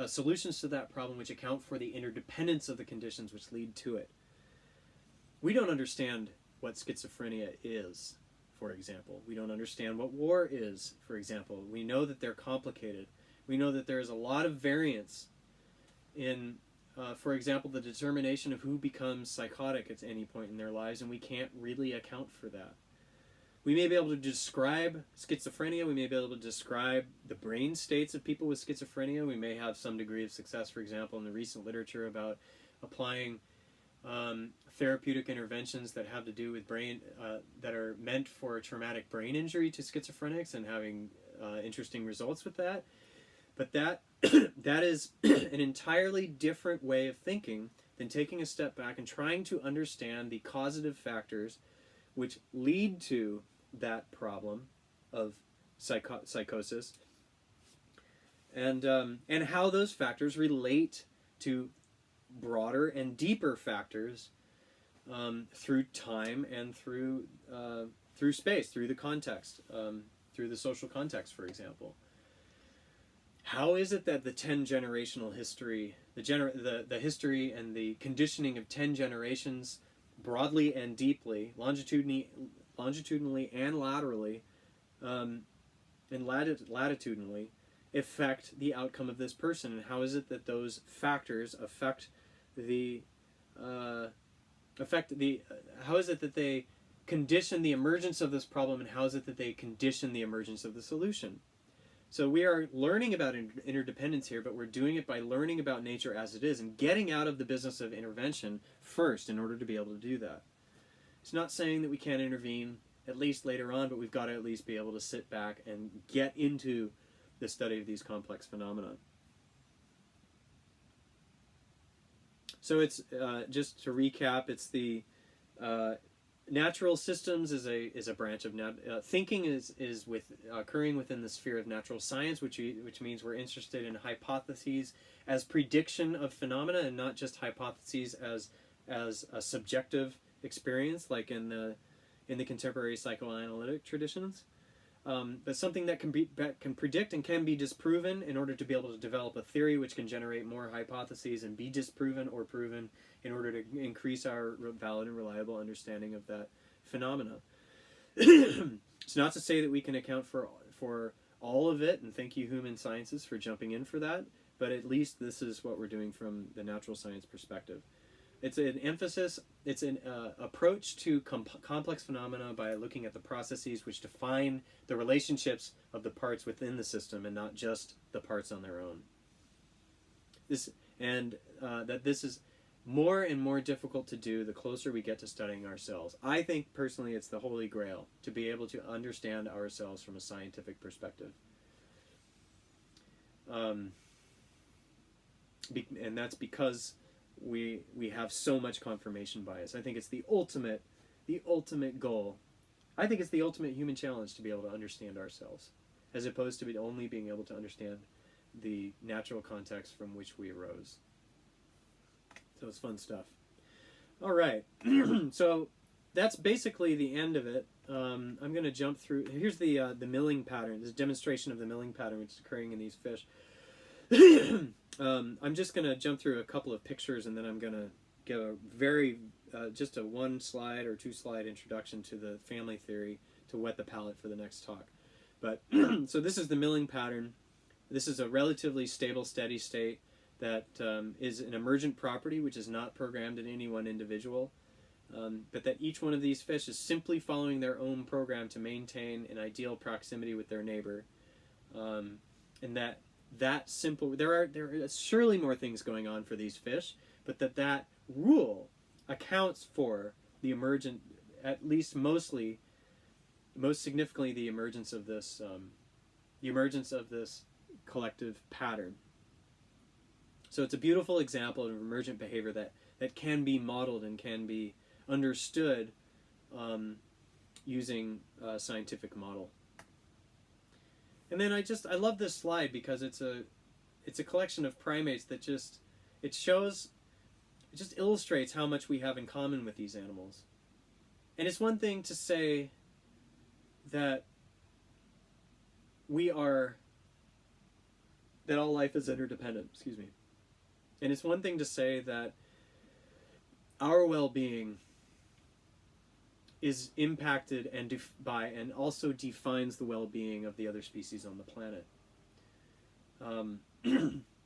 Speaker 1: solutions to that problem, which account for the interdependence of the conditions which lead to it. We don't understand what schizophrenia is, for example. We don't understand what war is, for example. We know that they're complicated. We know that there is a lot of variance in for example, the determination of who becomes psychotic at any point in their lives, and we can't really account for that. We may be able to describe schizophrenia, we may be able to describe the brain states of people with schizophrenia. We may have some degree of success, for example, in the recent literature about applying therapeutic interventions that have to do with brain, that are meant for a traumatic brain injury to schizophrenics, and having interesting results with that. But that is an entirely different way of thinking than taking a step back and trying to understand the causative factors which lead to that problem of psychosis, and how those factors relate to broader and deeper factors through time and through space, through the context, through the social context, for example. How is it that the 10-generational history, the history and the conditioning of 10 generations, broadly and deeply, longitudinally and laterally, and latitudinally, affect the outcome of this person? And how is it that those factors affect how is it that they condition the emergence of this problem, and how is it that they condition the emergence of the solution? So we are learning about interdependence here, but we're doing it by learning about nature as it is and getting out of the business of intervention first in order to be able to do that. It's not saying that we can't intervene, at least later on, but we've got to at least be able to sit back and get into the study of these complex phenomena. So it's, just to recap, it's the natural systems is a branch of thinking is occurring within the sphere of natural science, which means we're interested in hypotheses as prediction of phenomena, and not just hypotheses as a subjective experience, like in the contemporary psychoanalytic traditions, but something that can predict and can be disproven in order to be able to develop a theory which can generate more hypotheses and be disproven or proven in order to increase our valid and reliable understanding of that phenomena. It's not to say that we can account for all of it, and thank you, Human Sciences, for jumping in for that, but at least this is what we're doing from the natural science perspective. It's an emphasis, it's an approach to complex phenomena by looking at the processes which define the relationships of the parts within the system, and not just the parts on their own. This is more and more difficult to do the closer we get to studying ourselves. I think personally it's the holy grail to be able to understand ourselves from a scientific perspective. And that's because we have so much confirmation bias. I think it's the ultimate goal. I think it's the ultimate human challenge to be able to understand ourselves, as opposed to only being able to understand the natural context from which we arose. So it's fun stuff. All right. So that's basically the end of it. I'm going to jump through. Here's the milling pattern. This is a demonstration of the milling pattern which is occurring in these fish. I'm just going to jump through a couple of pictures, and then I'm going to give a very just a 1 slide or 2 slide introduction to the family theory to whet the palate for the next talk. But so this is the milling pattern. This is a relatively stable, steady state that is an emergent property, which is not programmed in any one individual, but that each one of these fish is simply following their own program to maintain an ideal proximity with their neighbor, and that simple. There are surely more things going on for these fish, but that rule accounts for the emergent, at least most significantly, the emergence of this collective pattern. So it's a beautiful example of emergent behavior that can be modeled and can be understood using a scientific model. And then I love this slide because it's a collection of primates that just illustrates how much we have in common with these animals. And it's one thing to say that that all life is interdependent, and it's one thing to say that our well-being is impacted by and also defines the well-being of the other species on the planet.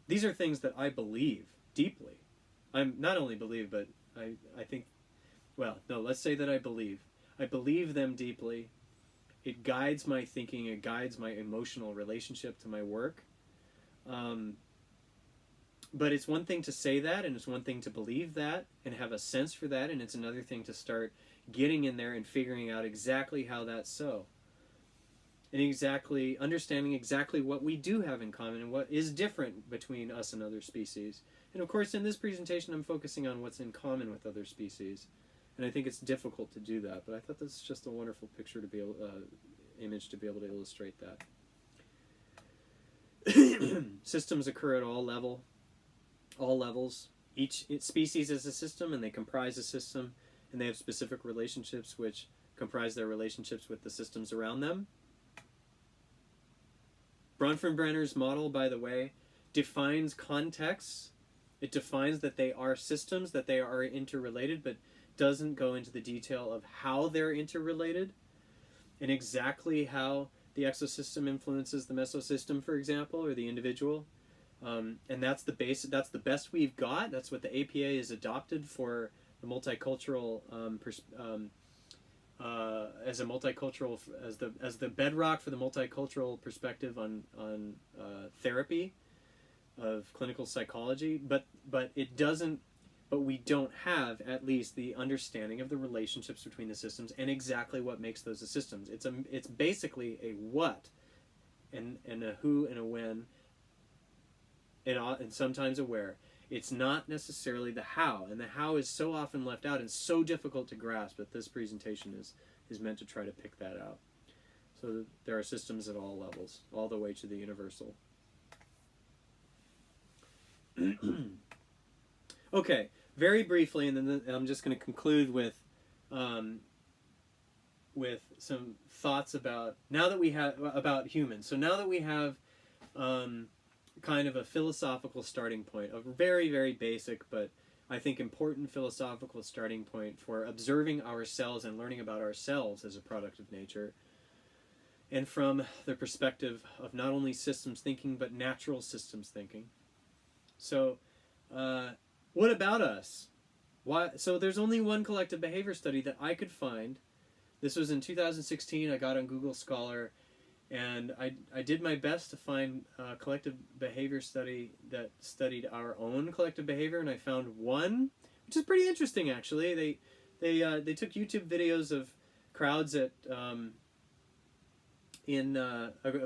Speaker 1: These are things that I believe deeply. I'm not only believe, but I think, well, no, let's say that I believe them deeply. It guides my thinking, it guides my emotional relationship to my work. But it's one thing to say that, and it's one thing to believe that and have a sense for that, and it's another thing to start getting in there and figuring out exactly how that's so. And understanding exactly what we do have in common and what is different between us and other species. And of course, in this presentation, I'm focusing on what's in common with other species. And I think it's difficult to do that, but I thought this is just a wonderful picture to be able, image to be able to illustrate that. Systems occur at all levels. Each species is a system, and they comprise a system, and they have specific relationships which comprise their relationships with the systems around them. Bronfenbrenner's model, by the way, defines contexts. It defines that they are systems, that they are interrelated, but doesn't go into the detail of how they're interrelated and exactly how the exosystem influences the mesosystem, for example, or the individual. And that's the best we've got. That's what the APA is adopted for the multicultural as the bedrock for the multicultural perspective on therapy of clinical psychology. But we don't have at least the understanding of the relationships between the systems and exactly what makes those the systems. It's basically a what and a who and a when and sometimes a where. It's not necessarily the how, and the how is so often left out and so difficult to grasp that this presentation is meant to try to pick that out. So there are systems at all levels, all the way to the universal. Okay, very briefly, and then I'm just going to conclude with some thoughts about humans. So now that we have kind of a philosophical starting point, a very, very basic but I think important philosophical starting point for observing ourselves and learning about ourselves as a product of nature, and from the perspective of not only systems thinking but natural systems thinking. So what about us? So there's only one collective behavior study that I could find. This was in 2016. I got on Google Scholar, and I did my best to find a collective behavior study that studied our own collective behavior, and I found one, which is pretty interesting actually. They took YouTube videos of crowds of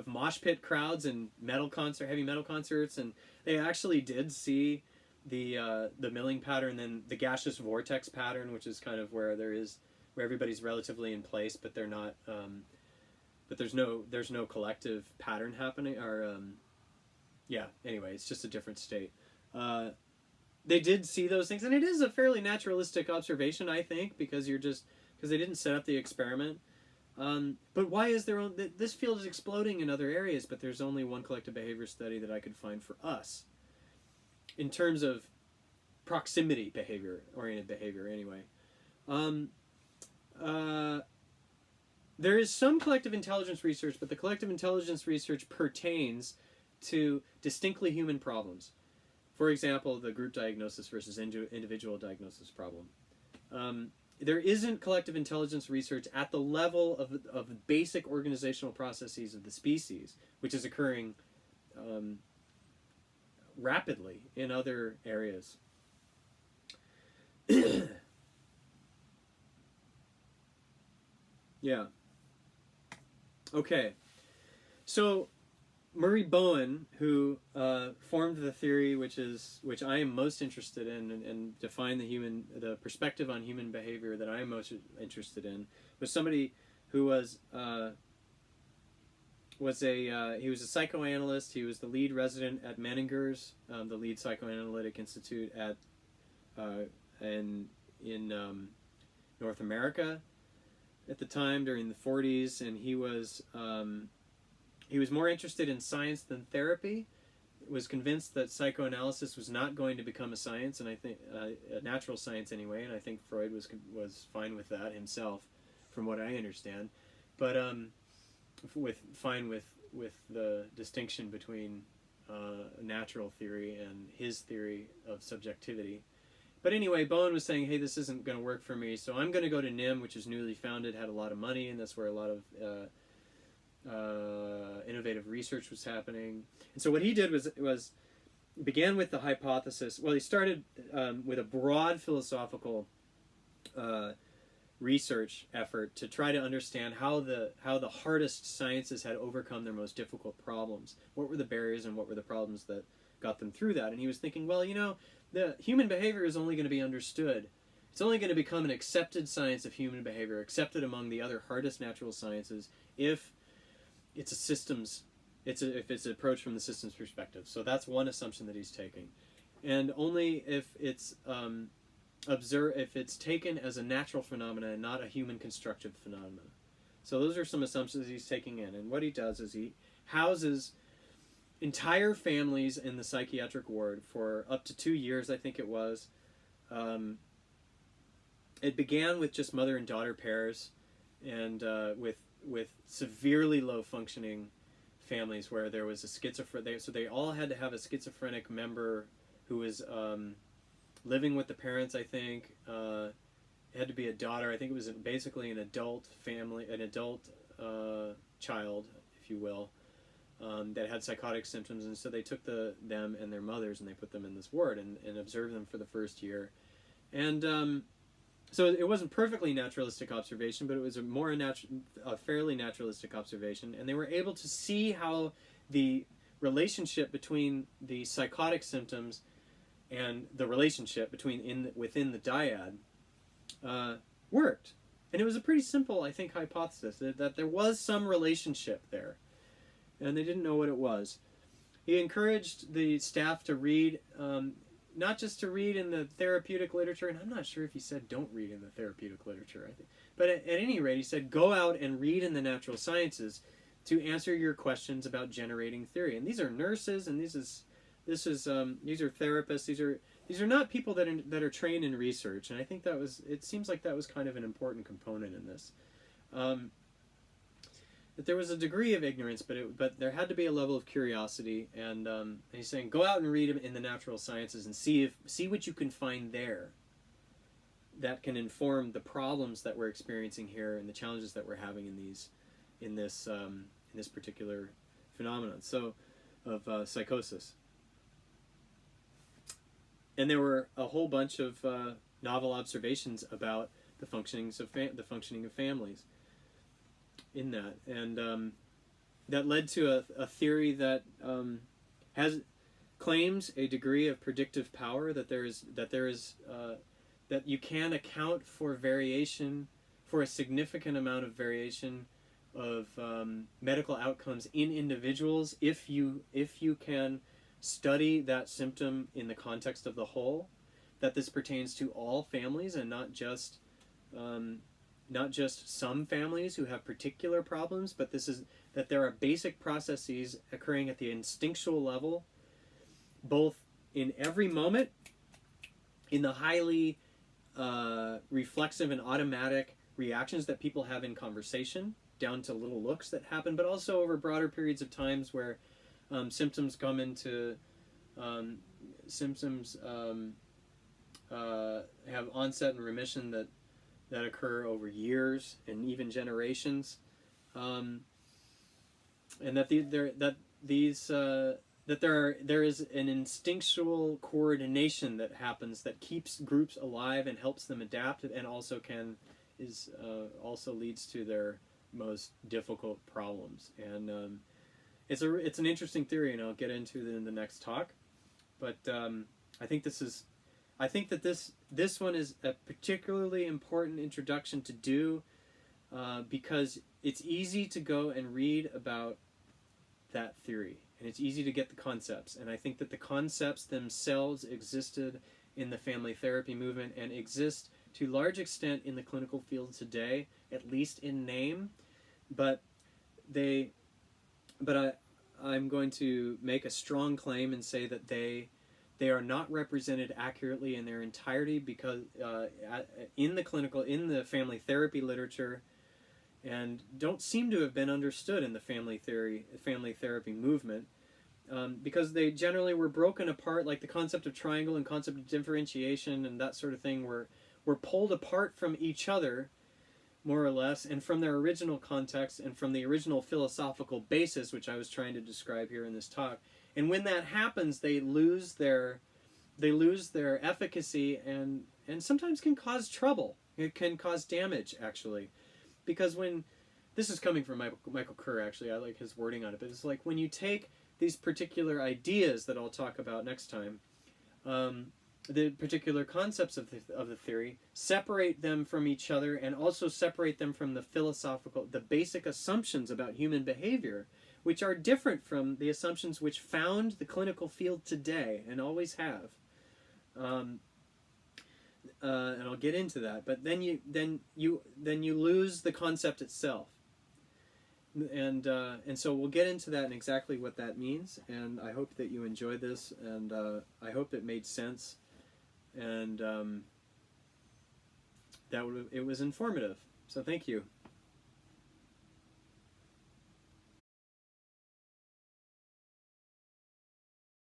Speaker 1: mosh pit crowds and heavy metal concerts, and they actually did see the milling pattern, then the gaseous vortex pattern, which is kind of where everybody's relatively in place, but they're not. But there's no collective pattern happening, or anyway, it's just a different state. they did see those things, and it is a fairly naturalistic observation, I think, because they didn't set up the experiment. But why is there this field is exploding in other areas, but there's only one collective behavior study that I could find for us in terms of proximity oriented behavior anyway. There is some collective intelligence research, but the collective intelligence research pertains to distinctly human problems. For example, the group diagnosis versus individual diagnosis problem. There isn't collective intelligence research at the level of basic organizational processes of the species, which is occurring rapidly in other areas. Yeah. Okay. So Murray Bowen, who formed the theory which I am most interested in and defined the perspective on human behavior that I am most interested in, was somebody who was he was a psychoanalyst. He was the lead resident at Menninger's, the lead psychoanalytic institute in North America at the time during the 40s, and he was more interested in science than therapy. Was convinced that psychoanalysis was not going to become a science, and I think a natural science anyway. And I think Freud was fine with that himself, from what I understand. But fine with the distinction between natural theory and his theory of subjectivity. But anyway, Bowen was saying, hey, this isn't going to work for me, so I'm going to go to NIM, which is newly founded, had a lot of money, and that's where a lot of innovative research was happening. And so what he did was began with the hypothesis. Well, he started with a broad philosophical research effort to try to understand how the hardest sciences had overcome their most difficult problems. What were the barriers and what were the problems that got them through that? And he was thinking, well, the human behavior is only going to be understood. It's only going to become an accepted science of human behavior, accepted among the other hardest natural sciences, if it's if it's approached from the systems perspective. So that's one assumption that he's taking, and only if it's if it's taken as a natural phenomena and not a human constructed phenomena. So those are some assumptions he's taking in, and what he does is he houses entire families in the psychiatric ward for up to 2 years, I think it was. It began with just mother and daughter pairs, and with severely low functioning families where there was a schizophrenic. So they all had to have a schizophrenic member who was living with the parents. I think it had to be a daughter. I think it was basically an adult family, an adult child, if you will. That had psychotic symptoms, and so they took them and their mothers and they put them in this ward and observed them for the first year. And so it wasn't perfectly naturalistic observation, but it was a fairly naturalistic observation, and they were able to see how the relationship between the psychotic symptoms and the relationship within the dyad worked. And it was a pretty simple, I think, hypothesis that there was some relationship there. And they didn't know what it was. He encouraged the staff to read, not just to read in the therapeutic literature, and I'm not sure if he said don't read in the therapeutic literature, I think. But at any rate, he said go out and read in the natural sciences to answer your questions about generating theory. And these are nurses, and these are therapists. These are not people that are trained in research. And I think it seems like that was kind of an important component in this. That there was a degree of ignorance, but there had to be a level of curiosity, and he's saying go out and read them in the natural sciences and see what you can find there that can inform the problems that we're experiencing here and the challenges that we're having in this particular phenomenon of psychosis. And there were a whole bunch of novel observations about the functioning of families in that, and that led to a theory that claims a degree of predictive power, that you can account for variation, for a significant amount of variation of medical outcomes in individuals if you can study that symptom in the context of the whole, that this pertains to all families and not just some families who have particular problems, but that there are basic processes occurring at the instinctual level, both in every moment, in the highly reflexive and automatic reactions that people have in conversation, down to little looks that happen, but also over broader periods of times where symptoms come into have onset and remission that occur over years and even generations, and that there is an instinctual coordination that happens that keeps groups alive and helps them adapt, and also also leads to their most difficult problems. And it's an interesting theory, and I'll get into it in the next talk. But I think that this one is a particularly important introduction to do, because it's easy to go and read about that theory, and it's easy to get the concepts. And I think that the concepts themselves existed in the family therapy movement and exist to large extent in the clinical field today, at least in name. But I'm going to make a strong claim and say that they are not represented accurately in their entirety, because in the family therapy literature, and don't seem to have been understood in the family therapy movement, because they generally were broken apart, like the concept of triangle and concept of differentiation and that sort of thing were pulled apart from each other, more or less, and from their original context and from the original philosophical basis, which I was trying to describe here in this talk. And when that happens, they lose their efficacy, and sometimes can cause trouble. It can cause damage, actually, because this is coming from Michael Kerr, actually. I like his wording on it, but it's like when you take these particular ideas that I'll talk about next time, the particular concepts of the theory, separate them from each other, and also separate them from the basic assumptions about human behavior, which are different from the assumptions which found the clinical field today and always have. And I'll get into that. But then you lose the concept itself. And so we'll get into that and exactly what that means. And I hope that you enjoyed this, and I hope it made sense, and it was informative. So thank you.